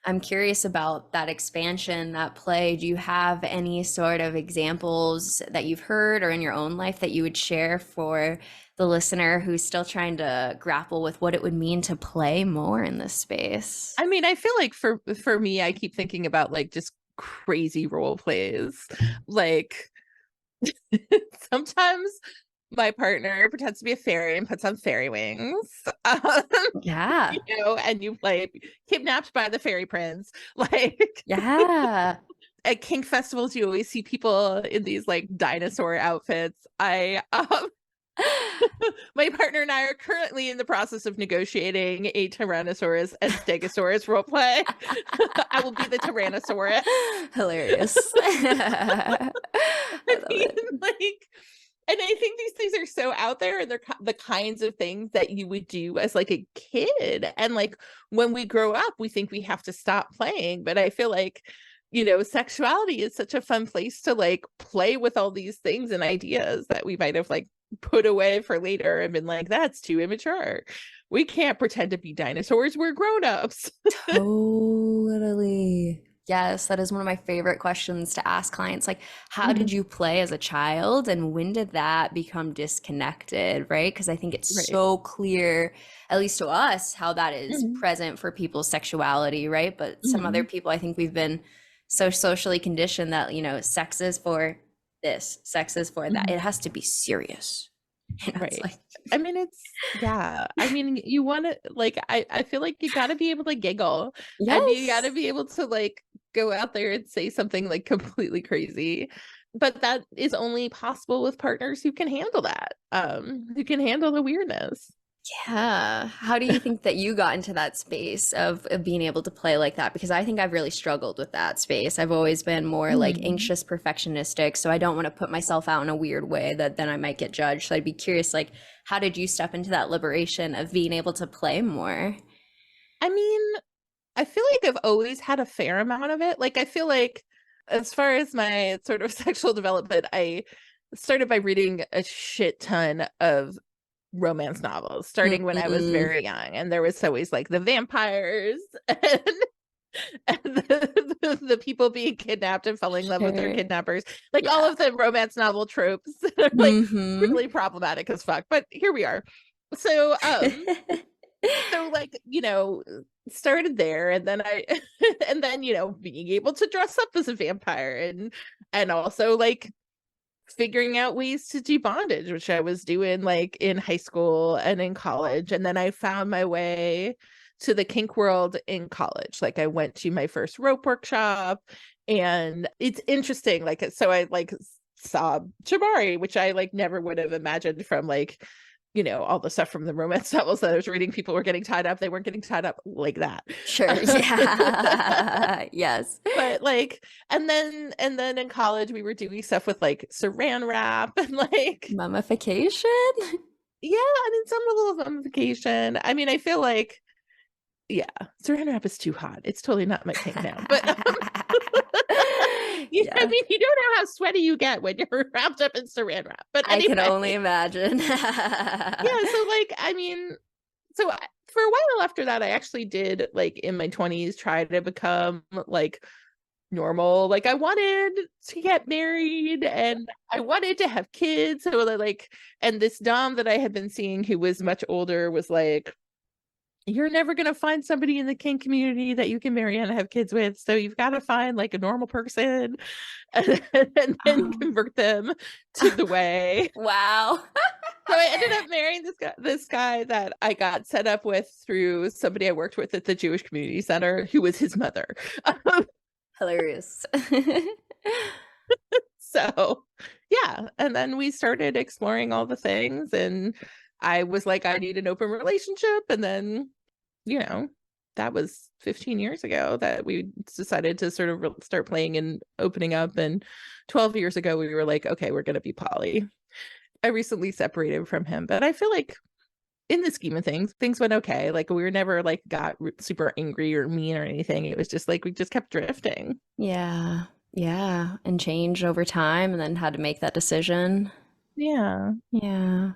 I'm curious about that expansion, that play. Do you have any sort of examples that you've heard or in your own life that you would share for the listener who's still trying to grapple with what it would mean to play more in this space? I mean, I feel like for me, I keep thinking about like just crazy role plays. Like sometimes my partner pretends to be a fairy and puts on fairy wings. Yeah. You know, and you like kidnapped by the fairy prince. Like, yeah. At kink festivals, you always see people in these like dinosaur outfits. My partner and I are currently in the process of negotiating a Tyrannosaurus and Stegosaurus roleplay. I will be the Tyrannosaurus. Hilarious. I mean, like, and I think these things are so out there, and they're the kinds of things that you would do as like a kid. And like when we grow up, we think we have to stop playing. But I feel like, you know, sexuality is such a fun place to like play with all these things and ideas that we might have like put away for later and been like, that's too immature. We can't pretend to be dinosaurs. We're grown-ups. Totally. Yes, that is one of my favorite questions to ask clients. Like, how Mhm. did you play as a child and when did that become disconnected, right? Because I think it's Right. so clear, at least to us, how that is Mhm. present for people's sexuality, right? But some other Mhm. people, I think we've been so socially conditioned that, sex is for this, sex is for that. Mhm. It has to be serious. It's Right. like, I mean, yeah. I mean, you want to, like, I feel like you got to be able to giggle and you got to yes. be able to, like, go out there and say something like completely crazy. But that is only possible with partners who can handle that, who can handle the weirdness. Yeah. How do you think that you got into that space of being able to play like that? Because I think I've really struggled with that space. I've always been more like Mm. anxious, perfectionistic. So I don't want to put myself out in a weird way that then I might get judged. So I'd be curious, like, how did you step into that liberation of being able to play more? I mean, I feel like I've always had a fair amount of it. Like, I feel like as far as my sort of sexual development, I started by reading a shit ton of romance novels starting when I was Mm, very young. And there was always like the vampires and the people being kidnapped and falling in love with their sure. kidnappers. Like all Yeah. of the romance novel tropes that are like Mm-hmm. really problematic as fuck. But here we are. So so like, started there and then I and then, being able to dress up as a vampire and also like figuring out ways to do bondage, which I was doing like in high school and in college. And then I found my way to the kink world in college. Like I went to my first rope workshop and it's interesting. Like, so I like saw Jabari, which I like never would have imagined from like, all the stuff from the romance novels that I was reading. People were getting tied up. They weren't getting tied up like that. Sure. Yeah. Yes. But like and then in college we were doing stuff with like saran wrap and like Mummification? yeah, I mean some level of mummification. I mean I feel like yeah, saran wrap is too hot. It's totally not my kink now. But I Yeah. mean you don't know how sweaty you get when you're wrapped up in saran wrap. But I can anyway, only imagine. yeah, so like I mean for a while after that I actually did like in my 20s try to become like normal. Like I wanted to get married and I wanted to have kids. So like, and this dom that I had been seeing who was much older was like, you're never going to find somebody in the kink community that you can marry and have kids with. So you've got to find like a normal person and then Oh. convert them to the way. Wow. So I ended up marrying this guy that I got set up with through somebody I worked with at the Jewish Community Center who was his mother. Hilarious. So, yeah, and then we started exploring all the things and I was like I need an open relationship and then, you know, that was 15 years ago that we decided to sort of start playing and opening up and 12 years ago we were like okay, we're going to be poly. I recently separated from him, but I feel like in the scheme of things went okay. Like we were never like got super angry or mean or anything. It was just like we just kept drifting. Yeah. Yeah. And changed over time and then had to make that decision. Yeah. Yeah.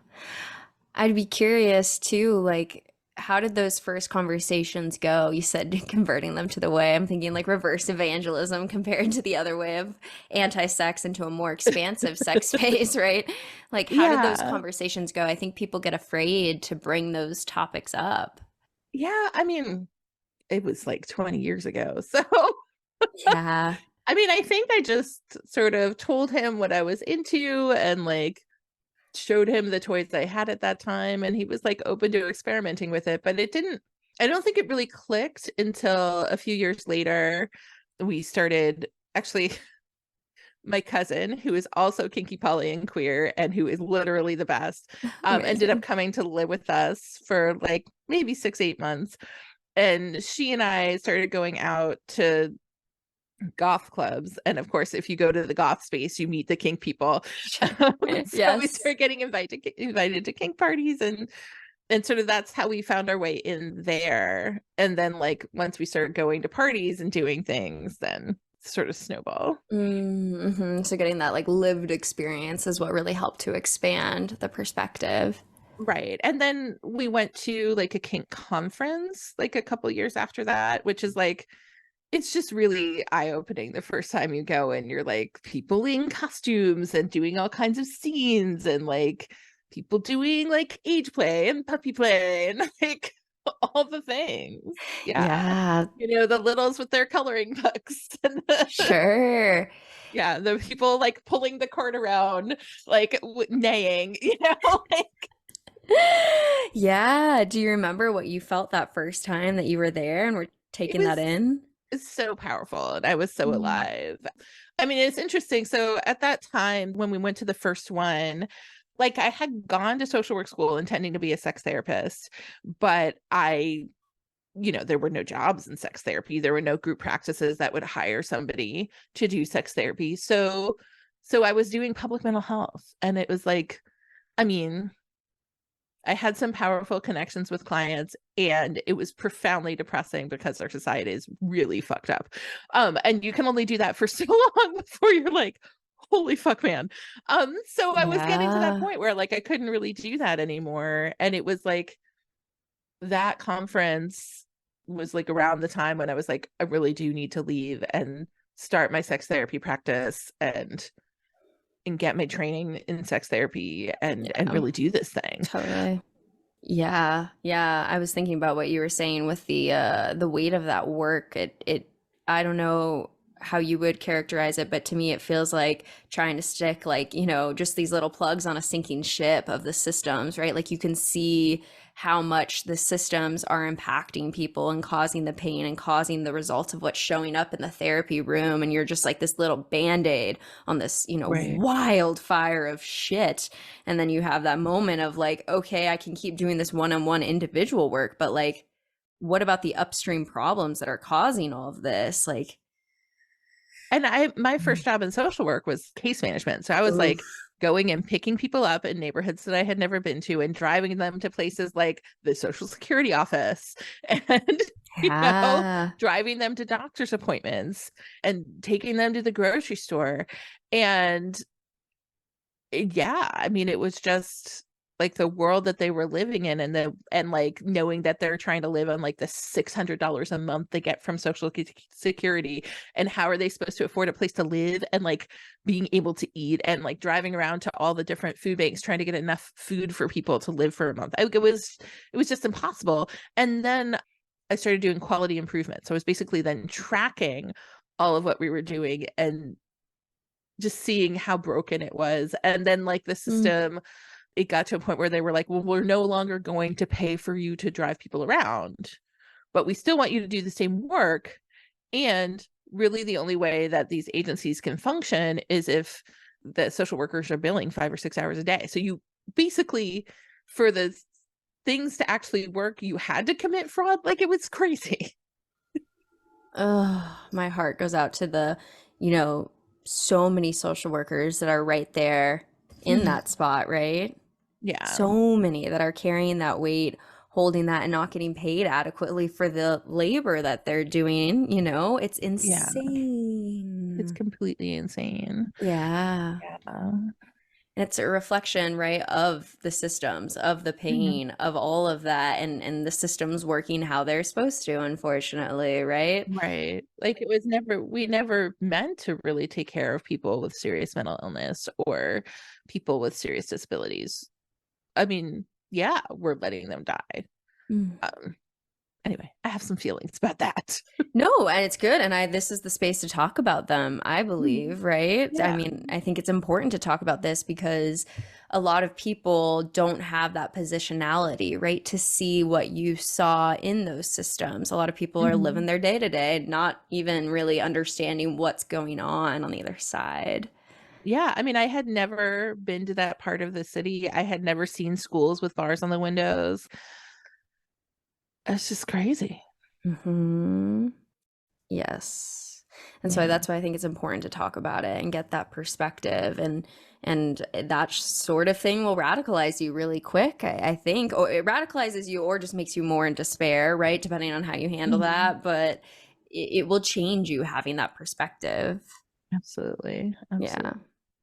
I'd be curious too, like, how did those first conversations go? You said converting them to the way. I'm thinking like reverse evangelism compared to the other way of anti-sex into a more expansive sex space, right? Like, how did those Yeah. conversations go? I think people get afraid to bring those topics up. Yeah, I mean, it was like 20 years ago. So, Yeah. I mean, I think I just sort of told him what I was into and like showed him the toys I had at that time. And he was like open to experimenting with it. But I don't think it really clicked until a few years later. We started actually, my cousin, who is also kinky, poly, and queer, and who is literally the best, ended up Amazing. coming to live with us for like maybe 6-8 months. And she and I started going out to goth clubs. And of course, if you go to the goth space, you meet the kink people. Sure. So we Yes. started getting invited to kink parties and sort of that's how we found our way in there. And then like once we started going to parties and doing things, then sort of snowball. Mm-hmm. So getting that like lived experience is what really helped to expand the perspective. Right. And then we went to like a kink conference like a couple years after that, which is like it's just really eye-opening the first time you go, and you're like people in costumes and doing all kinds of scenes, and like people doing like age play and puppy play and like all the things. Yeah, The littles with their coloring books and sure. the people like pulling the cart around, like neighing, like Yeah. Do you remember what you felt that first time that you were there and were it taking that was in? so powerful, and I was so Mm. alive. I mean, it's interesting. So at that time, when we went to the first one, like I had gone to social work school intending to be a sex therapist, but there were no jobs in sex therapy. There were no group practices that would hire somebody to do sex therapy. So I was doing public mental health, and it was like, I mean, I had some powerful connections with clients, and it was profoundly depressing because our society is really fucked up. And you can only do that for so long before you're like, holy fuck, man. So I was getting to that Yeah. point where like I couldn't really do that anymore. And it was like that conference was like around the time when I was like, I really do need to leave and start my sex therapy practice and get my training in sex therapy and really do this thing. Totally. Yeah. Yeah. I was thinking about what you were saying with the weight of that work. I don't know how you would characterize it, but to me it feels like trying to stick like, just these little plugs on a sinking ship of the systems, right? Like you can see how much the systems are impacting people and causing the pain and causing the results of what's showing up in the therapy room, and you're just like this little band-aid on this, Right. wildfire of shit. And then you have that moment of like, okay, I can keep doing this one-on-one individual work, but like, what about the upstream problems that are causing all of this? Like, And my first job in social work was case management. So I was like going and picking people up in neighborhoods that I had never been to and driving them to places like the Social Security office and, driving them to doctor's appointments and taking them to the grocery store. And I mean, it was just like the world that they were living in, and like knowing that they're trying to live on like the $600 a month they get from Social Security, and how are they supposed to afford a place to live and like being able to eat, and like driving around to all the different food banks trying to get enough food for people to live for a month. It was just impossible. And then I started doing quality improvement. So I was basically then tracking all of what we were doing and just seeing how broken it was. And then like the system, it got to a point where they were like, well, we're no longer going to pay for you to drive people around, but we still want you to do the same work. And really the only way that these agencies can function is if the social workers are billing 5 or 6 hours a day. So you basically, for the things to actually work, you had to commit fraud. Like, it was crazy. My heart goes out to the, so many social workers that are right there in that spot, right? Yeah. So many that are carrying that weight, holding that, and not getting paid adequately for the labor that they're doing. It's insane. It's completely insane. Yeah. And it's a reflection, right, of the systems, of the pain, of all of that, and the systems working how they're supposed to, unfortunately, right? Right. Like we never meant to really take care of people with serious mental illness or people with serious disabilities. I mean, yeah, we're letting them die. Anyway, I have some feelings about that. No, and it's good. And this is the space to talk about them, I believe, right? Yeah. I mean, I think it's important to talk about this because a lot of people don't have that positionality, right? To see what you saw in those systems. A lot of people are living their day to day, not even really understanding what's going on the other side. Yeah, I mean, I had never been to that part of the city. I had never seen schools with bars on the windows. It's just crazy. Yes. And so that's why I think it's important to talk about it and get that perspective, and that sort of thing will radicalize you really quick, I think. Or it radicalizes you or just makes you more in despair, right? Depending on how you handle that. But it will change you having that perspective. Absolutely. Yeah.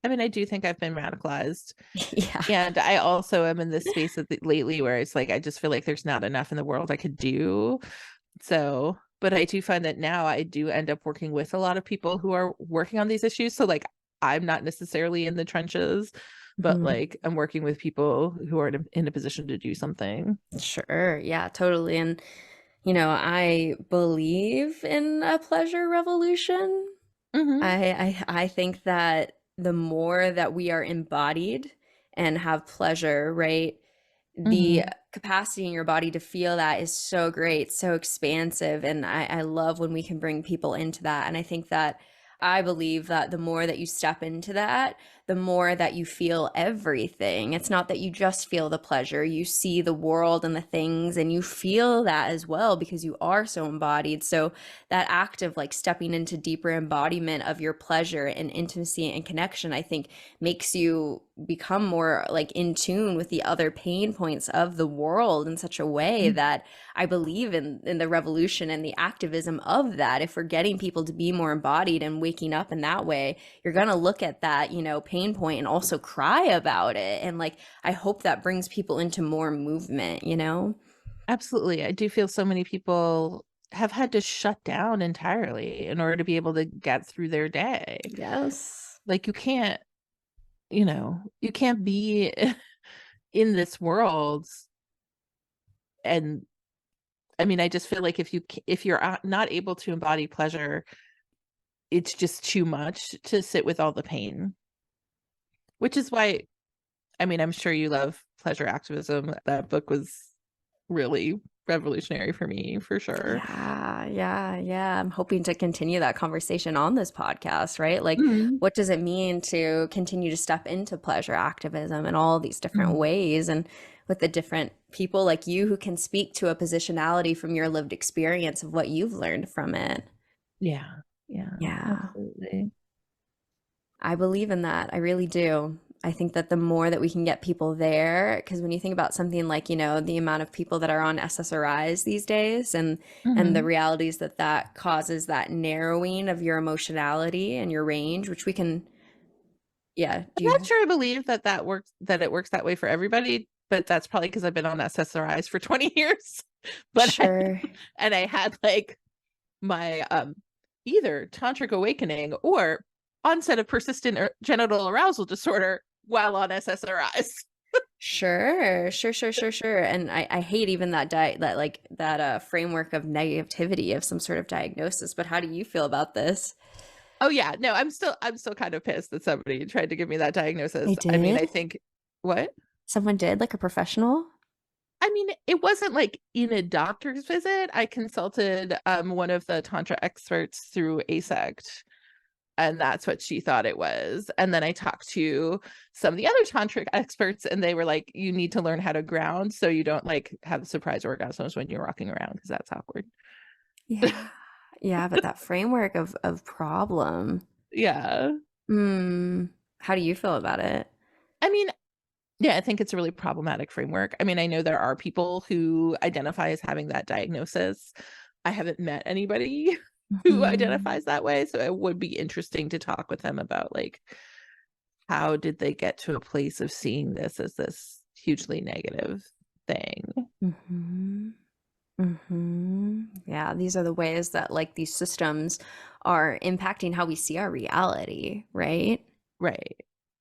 I mean, I do think I've been radicalized. Yeah. And I also am in this space lately where it's like, I just feel like there's not enough in the world I could do. So But I do find that now I do end up working with a lot of people who are working on these issues. So like I'm not necessarily in the trenches, but like I'm working with people who are in a position to do something. Sure. Yeah, totally. And, you know, I believe in a pleasure revolution. Mm-hmm. I think that the more that we are embodied and have pleasure, right? The Mm-hmm. capacity in your body to feel that is so great, so expansive. And I love when we can bring people into that. And I think that I believe that the more that you step into that, the more that you feel everything. It's not that you just feel the pleasure, you see the world and the things, and you feel that as well because you are so embodied. So that act of like stepping into deeper embodiment of your pleasure and intimacy and connection, I think makes you become more like in tune with the other pain points of the world in such a way that I believe in the revolution and the activism of that. If we're getting people to be more embodied and waking up in that way, you're going to look at that, you know, pain point and also cry about it. And like, I hope that brings people into more movement, you know? Absolutely. I do feel so many people have had to shut down entirely in order to be able to get through their day. Yes. Like you can't, you can't be in this world. And I mean, I just feel like if you're not able to embody pleasure, it's just too much to sit with all the pain. Which is why, I mean, I'm sure you love pleasure activism. That book was really revolutionary for me, for sure. Yeah. I'm hoping to continue that conversation on this podcast, right? Like, Mhm. what does it mean to continue to step into pleasure activism in all these different Mhm. ways and with the different people like you who can speak to a positionality from your lived experience of what you've learned from it? Yeah. Yeah. Yeah. Absolutely. I believe in that. I really do. I think that the more that we can get people there, because when you think about something like, you know, the amount of people that are on SSRIs these days and the Mhm. realities that that causes that narrowing of your emotionality and your range, which we can, yeah, I'm do not you, sure I believe that it works that way for everybody, but that's probably because I've been on SSRIs for 20 years. But sure. I had like my either tantric awakening or onset of persistent genital arousal disorder while on SSRIs. Sure. And I hate even that like that framework of negativity of some sort of diagnosis. But how do you feel about this? Oh yeah, no, I'm still kind of pissed that somebody tried to give me that They diagnosis. I mean, did? I think what? Someone did, like a professional? I mean, it wasn't like in a doctor's visit. I consulted one of the tantra experts through ASECT, and that's what she thought it was. And then I talked to some of the other tantric experts, and they were like, you need to learn how to ground so you don't like have surprise orgasms when you're walking around because that's awkward. Yeah. Yeah, but that framework of problem. Yeah. How do you feel about it? I mean, yeah, I think it's a really problematic framework. I mean, I know there are people who identify as having that diagnosis. I haven't met anybody who Mhm. identifies that way, so it would be interesting to talk with them about like how did they get to a place of seeing this as this hugely negative thing. Mhm. Yeah, these are the ways that like these systems are impacting how we see our reality, right? Right.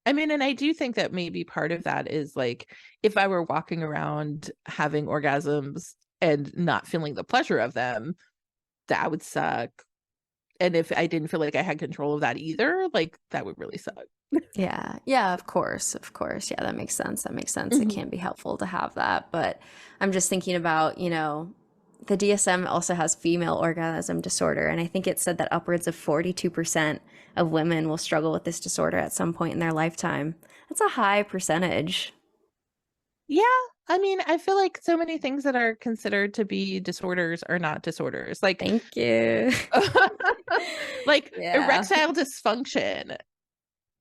I mean, and I do think that maybe part of that is like if I were walking around having orgasms and not feeling the pleasure of them, that would suck. And if I didn't feel like I had control of that either, like that would really suck. Yeah, of course, of course. Yeah, that makes sense. That makes sense. It Mhm. can be helpful to have that, but I'm just thinking about, you know, the DSM also has female orgasm disorder, and I think it said that upwards of 42% of women will struggle with this disorder at some point in their lifetime. That's a high percentage. Yeah. I mean, I feel like so many things that are considered to be disorders are not disorders. Like, Thank you. like Yeah. erectile dysfunction.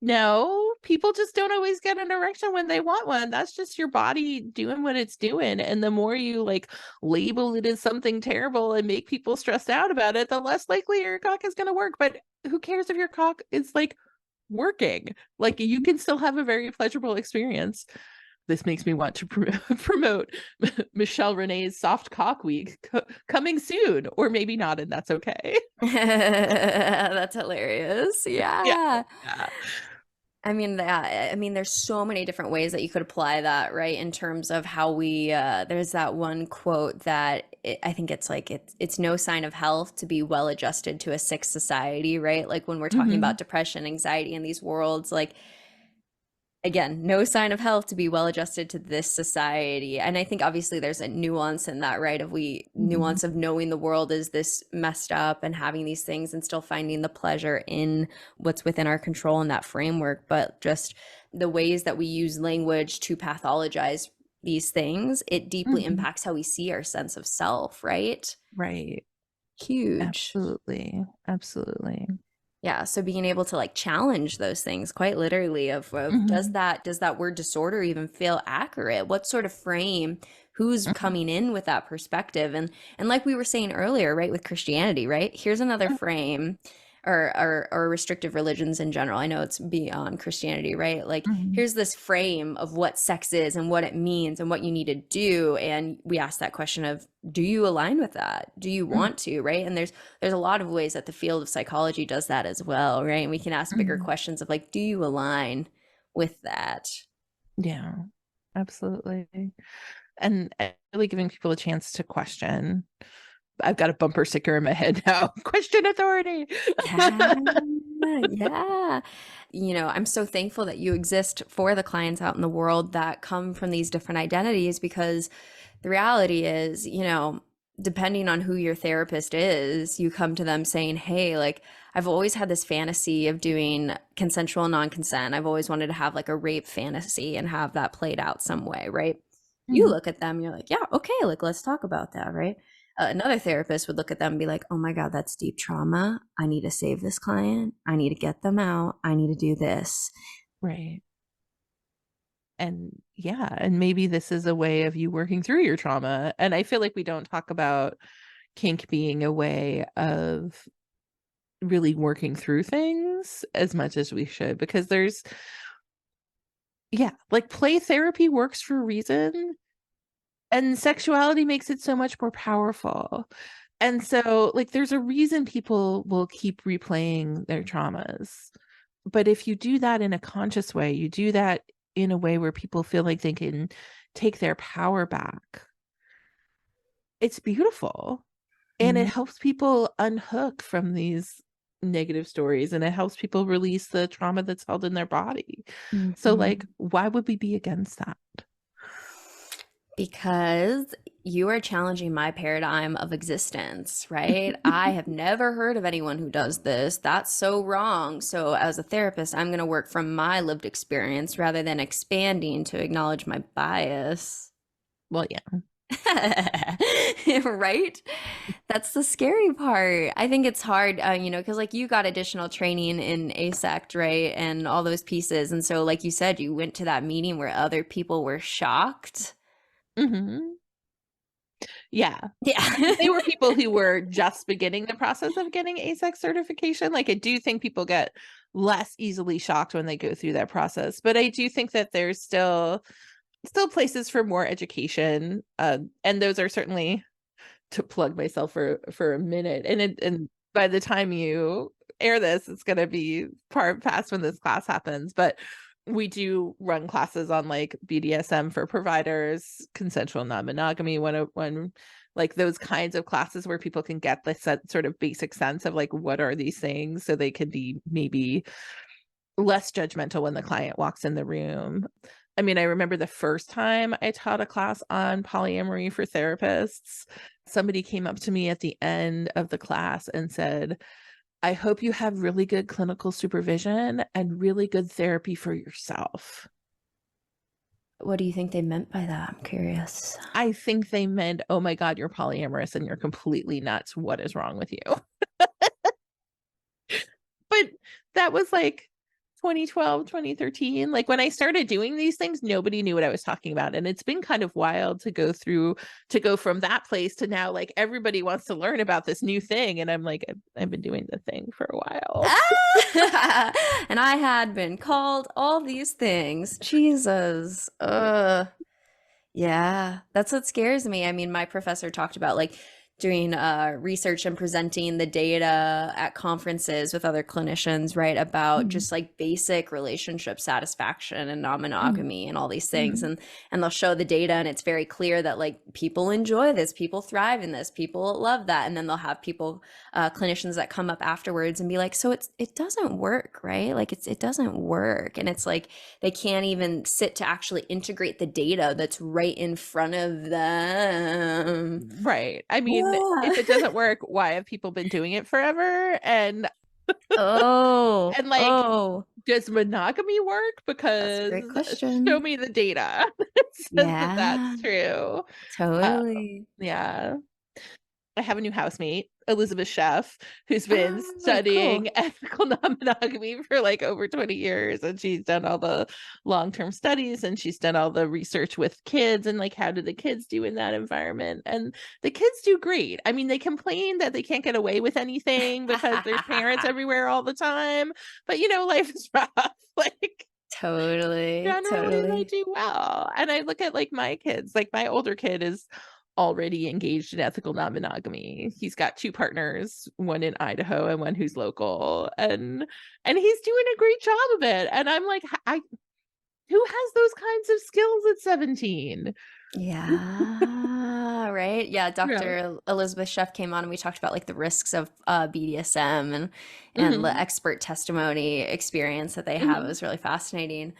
No, people just don't always get an erection when they want one. That's just your body doing what it's doing. And the more you like label it as something terrible and make people stressed out about it, the less likely your cock is going to work. But who cares if your cock is like working? Like you can still have a very pleasurable experience. this makes me want to promote Michelle Renee's Soft Cock Week coming soon, or maybe not, and that's okay. That's hilarious. Yeah. Yeah. I mean, there's so many different ways that you could apply that, right? In terms of how we, there's that one quote that I think it's like, it's no sign of health to be well adjusted to a sick society, right? Like when we're talking about depression, anxiety in these worlds, like, again, no sign of health to be well adjusted to this society. And I think obviously there's a nuance in that, right? Nuance of knowing the world is this messed up and having these things and still finding the pleasure in what's within our control in that framework. But just the ways that we use language to pathologize these things, it deeply impacts how we see our sense of self, right? Right. Huge. Absolutely. Yeah, so being able to like challenge those things quite literally of does that word disorder even feel accurate? What sort of frame, who's coming in with that perspective? And like we were saying earlier, right, with Christianity, right? Here's another frame or restrictive religions in general. I know it's beyond Christianity, right? Like here's this frame of what sex is and what it means and what you need to do. And we ask that question of, do you align with that? Do you want to, right? And there's a lot of ways that the field of psychology does that as well, right? And we can ask bigger questions of like, do you align with that? Yeah, absolutely. And really giving people a chance to question. I've got a bumper sticker in my head now. Question authority. Yeah. You know, I'm so thankful that you exist for the clients out in the world that come from these different identities, because the reality is, you know, depending on who your therapist is, you come to them saying, hey, like, I've always had this fantasy of doing consensual non-consent. I've always wanted to have like a rape fantasy and have that played out some way, right? You look at them, you're like, yeah, okay, like, let's talk about that, right? Another therapist would look at them and be like, oh my God, that's deep trauma. I need to save this client. I need to get them out. I need to do this. Right. And yeah, and maybe this is a way of you working through your trauma. And I feel like we don't talk about kink being a way of really working through things as much as we should, because there's, like play therapy works for a reason. And sexuality makes it so much more powerful. And so, like, there's a reason people will keep replaying their traumas. But if you do that in a conscious way, you do that in a way where people feel like they can take their power back, it's beautiful. And it helps people unhook from these negative stories, and it helps people release the trauma that's held in their body. So, like, why would we be against that? Because you are challenging my paradigm of existence, right? I have never heard of anyone who does this. That's so wrong. So as a therapist, I'm going to work from my lived experience rather than expanding to acknowledge my bias. Well, yeah. Right? That's the scary part. I think it's hard, you know, because like you got additional training in ASECT, right? And all those pieces. And so like you said, you went to that meeting where other people were shocked. Yeah. They were people who were just beginning the process of getting ASECT certification. Like, I do think people get less easily shocked when they go through that process, but I do think that there's still places for more education, and those are certainly, to plug myself for a minute, and by the time you air this, it's going to be past when this class happens, but we do run classes on like BDSM for providers, consensual non-monogamy 101, like those kinds of classes where people can get this sort of basic sense of like, what are these things, so they can be maybe less judgmental when the client walks in the room. I mean, I remember the first time I taught a class on polyamory for therapists, somebody came up to me at the end of the class and said, I hope you have really good clinical supervision and really good therapy for yourself. What do you think they meant by that? I'm curious. I think they meant, oh my God, you're polyamorous and you're completely nuts. What is wrong with you? But that was like 2012, 2013. Like when I started doing these things, nobody knew what I was talking about. And it's been kind of wild to go from that place to now, like everybody wants to learn about this new thing. And I'm like, I've been doing the thing for a while. And I had been called all these things. Jesus. Yeah, that's what scares me. I mean, my professor talked about like doing research and presenting the data at conferences with other clinicians, right? About just like basic relationship satisfaction and non-monogamy and all these things. And they'll show the data and it's very clear that like people enjoy this, people thrive in this, people love that. And then they'll have people, clinicians that come up afterwards and be like, so it doesn't work, right? Like it doesn't work. And it's like they can't even sit to actually integrate the data that's right in front of them. Right. I mean, if it doesn't work, why have people been doing it forever? And and like, does monogamy work? Because that's a great question. show me the data that says that that's true. Totally. Yeah. I have a new housemate, Elizabeth Sheff, who's been studying ethical non-monogamy for like over 20 years. And she's done all the long-term studies and she's done all the research with kids and like, how do the kids do in that environment? And the kids do great. I mean, they complain that they can't get away with anything because there's parents everywhere all the time. But, you know, life is rough. Like, Totally. generally they do well. And I look at like my kids, like my older kid is already engaged in ethical non-monogamy. He's got 2 partners, one in Idaho and one who's local, and he's doing a great job of it. And I'm like, who has those kinds of skills at 17? Yeah, right. Yeah, Dr. Elizabeth Sheff came on and we talked about like the risks of BDSM and the expert testimony experience that they have. It was really fascinating.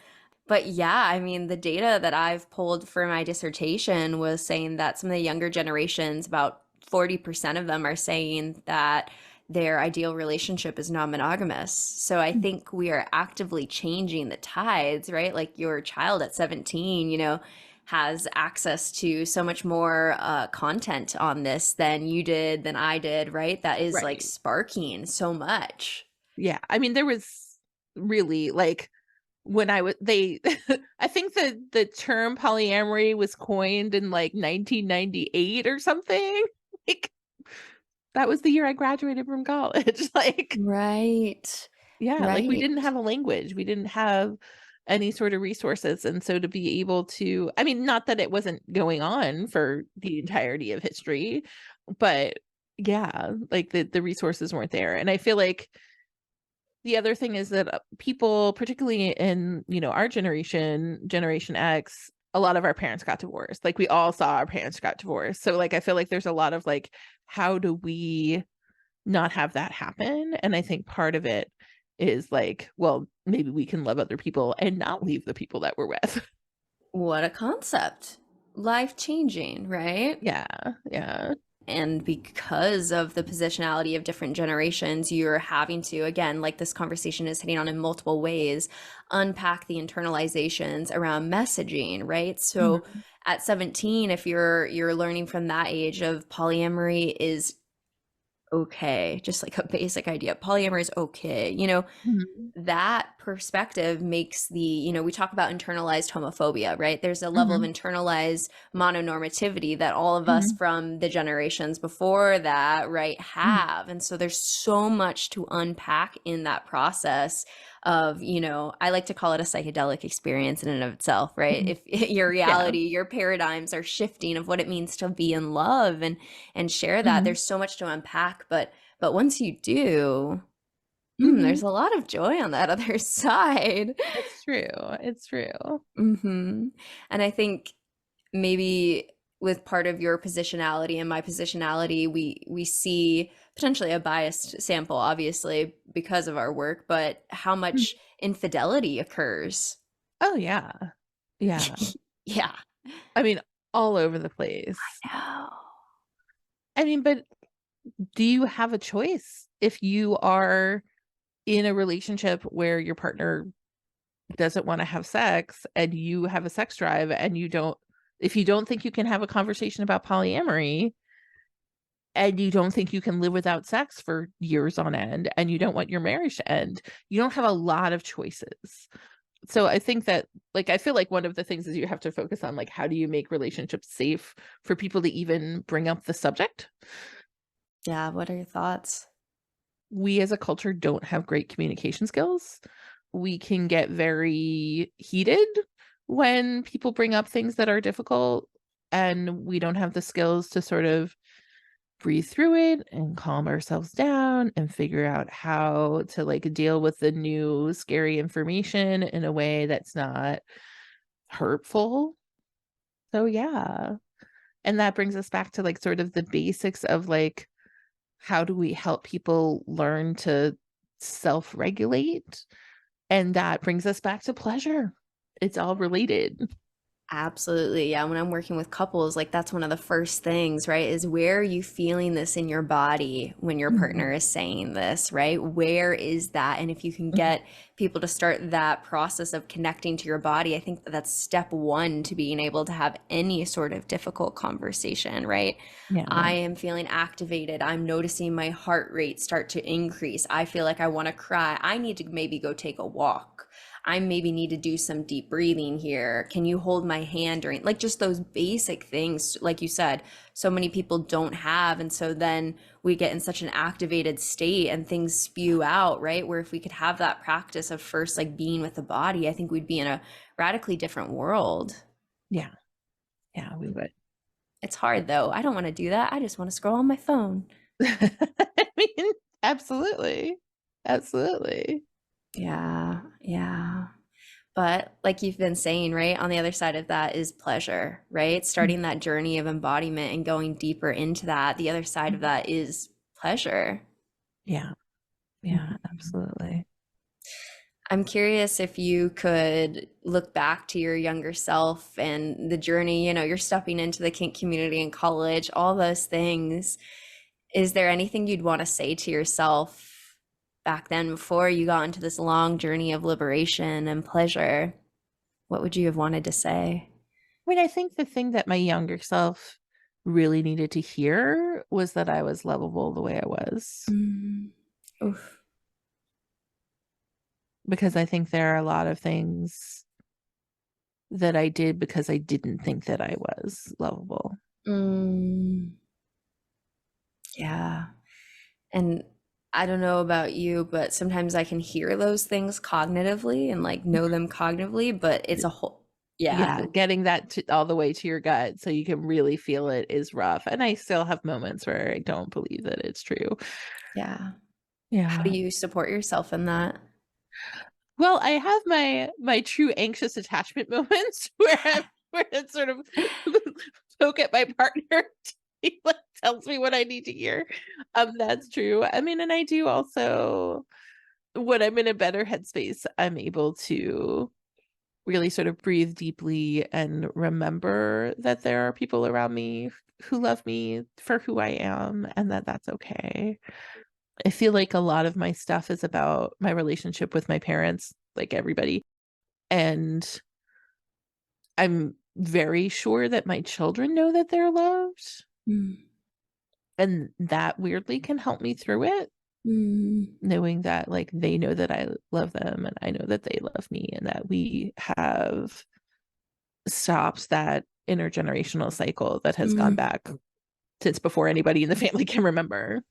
But yeah, I mean, the data that I've pulled for my dissertation was saying that some of the younger generations, about 40% of them are saying that their ideal relationship is non-monogamous. So I think we are actively changing the tides, right? Like your child at 17, you know, has access to so much more content on this than you did, than I did, right? That is like sparking so much. Yeah. I mean, there was really like, when I think that the term polyamory was coined in like 1998 or something. Like that was the year I graduated from college. Like, like we didn't have a language. We didn't have any sort of resources. And so to be able to, I mean, not that it wasn't going on for the entirety of history, but yeah, like the resources weren't there. And I feel like the other thing is that people, particularly in, you know, our generation X, a lot of our parents got divorced. Like we all saw our parents got divorced. So like, I feel like there's a lot of like, how do we not have that happen? And I think part of it is like, well, maybe we can love other people and not leave the people that we're with. What a concept. Life-changing, right? Yeah. And because of the positionality of different generations, you're having to, again, like this conversation is hitting on in multiple ways, unpack the internalizations around messaging, right? So at 17, if you're learning from that age of polyamory is okay, just like a basic idea, polyamory is okay, you know, that perspective makes the, you know, we talk about internalized homophobia, right? There's a level of internalized mononormativity that all of us from the generations before that, right, have. And so there's so much to unpack in that process of, you know, I like to call it a psychedelic experience in and of itself, right? If your reality, your paradigms are shifting of what it means to be in love and share that, there's so much to unpack. But once you do, there's a lot of joy on that other side. It's true. And I think maybe with part of your positionality and my positionality, we see potentially a biased sample, obviously, because of our work, but how much infidelity occurs. Oh, yeah. Yeah. Yeah. I mean, all over the place. I know. I mean, but do you have a choice if you are in a relationship where your partner doesn't want to have sex and you have a sex drive and if you don't think you can have a conversation about polyamory and you don't think you can live without sex for years on end, and you don't want your marriage to end, you don't have a lot of choices. So I think that, like, I feel like one of the things is you have to focus on, like, how do you make relationships safe for people to even bring up the subject? Yeah, what are your thoughts? We as a culture don't have great communication skills. We can get very heated when people bring up things that are difficult, and we don't have the skills to sort of breathe through it and calm ourselves down and figure out how to, like, deal with the new scary information in a way that's not hurtful. So yeah. And that brings us back to, like, sort of the basics of, like, how do we help people learn to self-regulate? And that brings us back to pleasure. It's all related. Absolutely. Yeah. When I'm working with couples, like that's one of the first things, right? Is where are you feeling this in your body when your partner is saying this, right? Where is that? And if you can get people to start that process of connecting to your body, I think that's step one to being able to have any sort of difficult conversation, right? Yeah. I am feeling activated. I'm noticing my heart rate start to increase. I feel like I want to cry. I need to maybe go take a walk. I maybe need to do some deep breathing here. Can you hold my hand during, like, just those basic things, like you said, so many people don't have. And so then we get in such an activated state and things spew out, right? Where if we could have that practice of first, like, being with the body, I think we'd be in a radically different world. Yeah. Yeah, we would. It's hard though. I don't want to do that. I just want to scroll on my phone. I mean, absolutely. Absolutely. Yeah. Yeah. But like you've been saying, right, on the other side of that is pleasure, right? Starting that journey of embodiment and going deeper into that. The other side of that is pleasure. Yeah. Yeah, absolutely. I'm curious if you could look back to your younger self and the journey, you know, you're stepping into the kink community in college, all those things. Is there anything you'd want to say to yourself back then before you got into this long journey of liberation and pleasure? What would you have wanted to say? I mean, I think the thing that my younger self really needed to hear was that I was lovable the way I was. Oof. Because I think there are a lot of things that I did because I didn't think that I was lovable. Yeah. And I don't know about you, but sometimes I can hear those things cognitively and like know them cognitively, but it's a whole, yeah. Getting that all the way to your gut so you can really feel it is rough. And I still have moments where I don't believe that it's true. Yeah. Yeah. How do you support yourself in that? Well, I have my true anxious attachment moments where it's sort of poke at my partner. He like tells me what I need to hear. That's true. I mean, and I do also, when I'm in a better headspace, I'm able to really sort of breathe deeply and remember that there are people around me who love me for who I am, and that that's okay. I feel like a lot of my stuff is about my relationship with my parents, like everybody. And I'm very sure that my children know that they're loved. And that weirdly can help me through it. Knowing that, like, they know that I love them and I know that they love me, and that we have stopped that intergenerational cycle that has gone back since before anybody in the family can remember.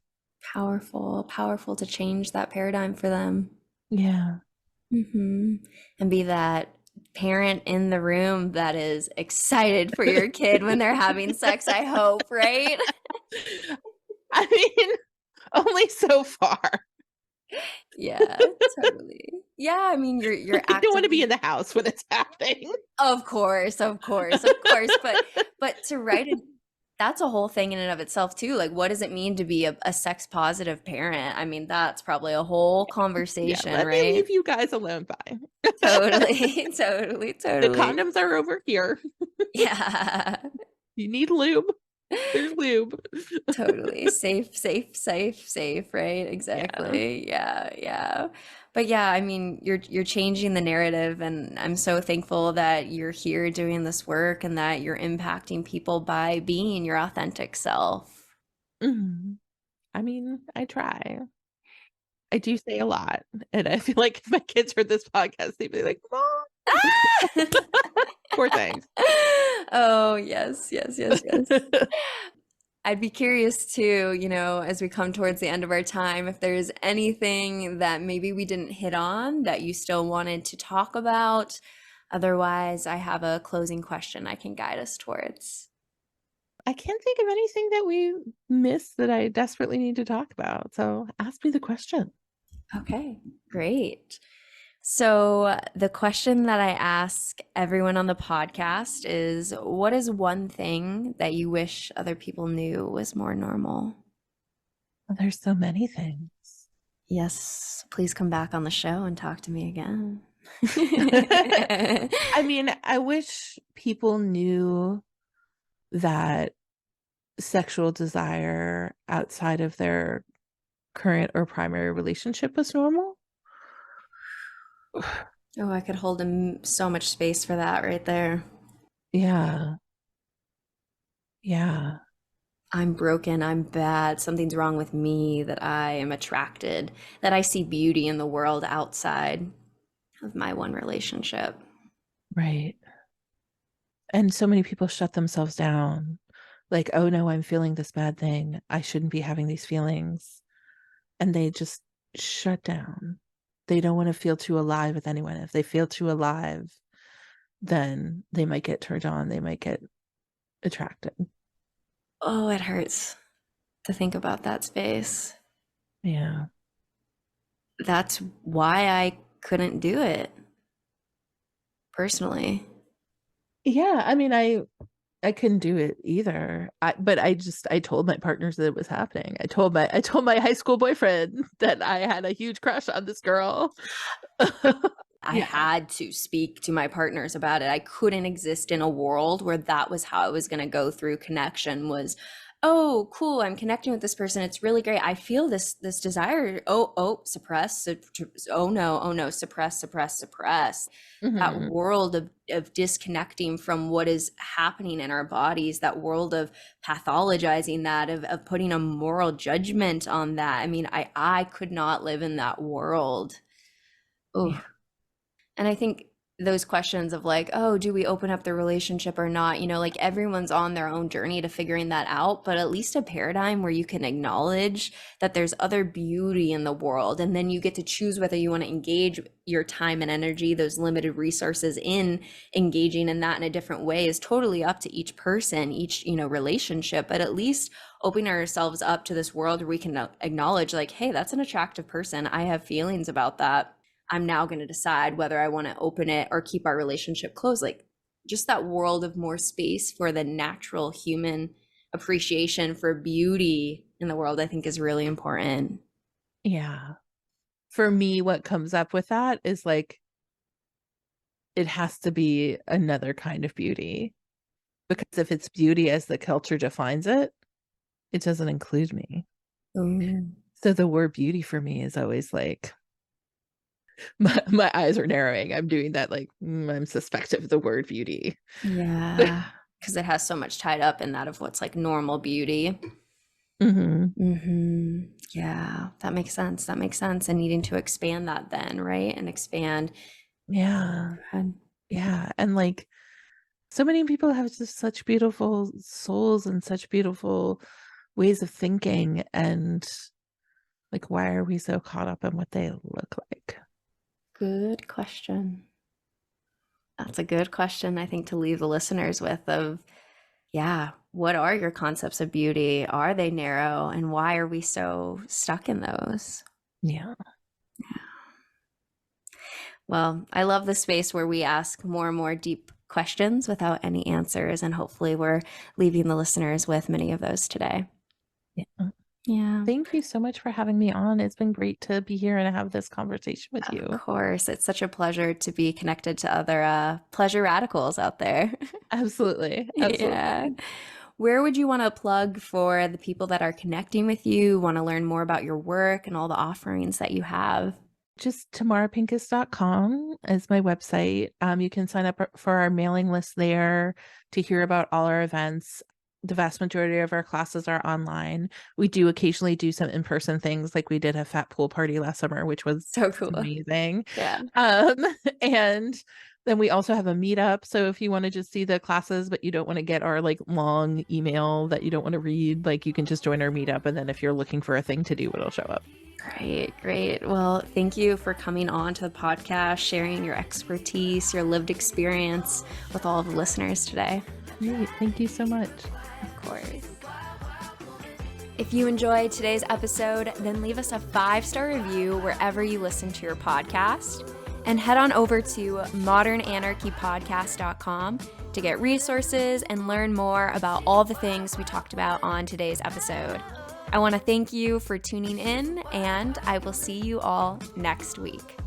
Powerful, powerful to change that paradigm for them. Yeah. And be that parent in the room that is excited for your kid when they're having sex, I hope, right? I mean, only so far. Yeah, totally. Yeah, I mean, you're I don't want to be actively, in the house when it's happening. of course, of course, but to write it, that's a whole thing in and of itself too. Like, what does it mean to be a sex positive parent? I mean, that's probably a whole conversation, Let right? me leave you guys alone. Bye. Totally, totally, The totally. condoms are over here. Yeah, You need lube. There's lube. totally. Safe, safe, safe, safe, right? Exactly. Yeah, yeah. But yeah, I mean, you're changing the narrative, and I'm so thankful that you're here doing this work and that you're impacting people by being your authentic self. Mhm. I mean, I try. I do say a lot, and I feel like if my kids heard this podcast, they'd be like, "Mom." Poor things. Oh, yes, yes, yes, yes. I'd be curious too, as we come towards the end of our time, if there's anything that maybe we didn't hit on that you still wanted to talk about. Otherwise, I have a closing question I can guide us towards. I can't think of anything that we missed that I desperately need to talk about, so ask me the question. Okay, great. So, the question that I ask everyone on the podcast is, what is one thing that you wish other people knew was more normal? There's so many things. Yes, please come back on the show and talk to me again. I mean, I wish people knew that sexual desire outside of their current or primary relationship was normal. Oh, I could hold so much space for that right there. Yeah. Yeah. I'm broken, I'm bad, something's wrong with me, that I am attracted, that I see beauty in the world outside of my one relationship. Right. And so many people shut themselves down. Like, oh no, I'm feeling this bad thing. I shouldn't be having these feelings. And they just shut down. They don't want to feel too alive with anyone. If they feel too alive, then they might get turned on. They might get attracted. Oh, it hurts to think about that space. Yeah. That's why I couldn't do it personally. Yeah. I mean, I couldn't do it either. But I told my partners that it was happening. I told my high school boyfriend that I had a huge crush on this girl. I Yeah. had to speak to my partners about it. I couldn't exist in a world where that was how I was going to go through connection was, oh, cool, I'm connecting with this person. It's really great. I feel this desire. Oh, suppress. Oh no, suppress. That Mhm. world of disconnecting from what is happening in our bodies, that world of pathologizing that, of putting a moral judgment on that. I mean, I could not live in that world. Oh, Yeah. and I think those questions of like, oh, do we open up the relationship or not? Like everyone's on their own journey to figuring that out, but at least a paradigm where you can acknowledge that there's other beauty in the world. And then you get to choose whether you want to engage your time and energy, those limited resources in engaging in that in a different way is totally up to each person, each, relationship, but at least opening ourselves up to this world where we can acknowledge like, hey, that's an attractive person. I have feelings about that. I'm now going to decide whether I want to open it or keep our relationship closed. Like just that world of more space for the natural human appreciation for beauty in the world, I think is really important. Yeah. For me, what comes up with that is like, it has to be another kind of beauty. Because if it's beauty as the culture defines it, it doesn't include me. Mm. So the word beauty for me is always like, my eyes are narrowing. I'm doing that like, I'm suspective of the word beauty. Yeah, because it has so much tied up in that of what's like normal beauty. Yeah, that makes sense. That makes sense. And needing to expand that then, right? And expand. Yeah. Go ahead. Yeah. And like, so many people have just such beautiful souls and such beautiful ways of thinking. And like, why are we so caught up in what they look like? Good question. That's a good question, I think, to leave the listeners with of, yeah, what are your concepts of beauty? Are they narrow? And why are we so stuck in those? Yeah. Well, I love the space where we ask more and more deep questions without any answers. And hopefully we're leaving the listeners with many of those today. Yeah. Yeah. Thank you so much for having me on. It's been great to be here and have this conversation with you. Of course. It's such a pleasure to be connected to other pleasure radicals out there. Absolutely. Absolutely. Yeah. Where would you want to plug for the people that are connecting with you, want to learn more about your work and all the offerings that you have? Just tamarapincus.com is my website. You can sign up for our mailing list there to hear about all our events. the vast majority of our classes are online. We do occasionally do some in-person things, like we did a fat pool party last summer, which was So cool. amazing. Yeah. And then we also have a meetup. So if you want to just see the classes, but you don't want to get our like long email that you don't want to read, like you can just join our meetup. And then if you're looking for a thing to do, it'll show up. Great. Well, thank you for coming on to the podcast, sharing your expertise, your lived experience with all of the listeners today. Great. Thank you so much. Of course. If you enjoyed today's episode, then leave us a 5-star review wherever you listen to your podcast. And head on over to modernanarchypodcast.com to get resources and learn more about all the things we talked about on today's episode. I want to thank you for tuning in, and I will see you all next week.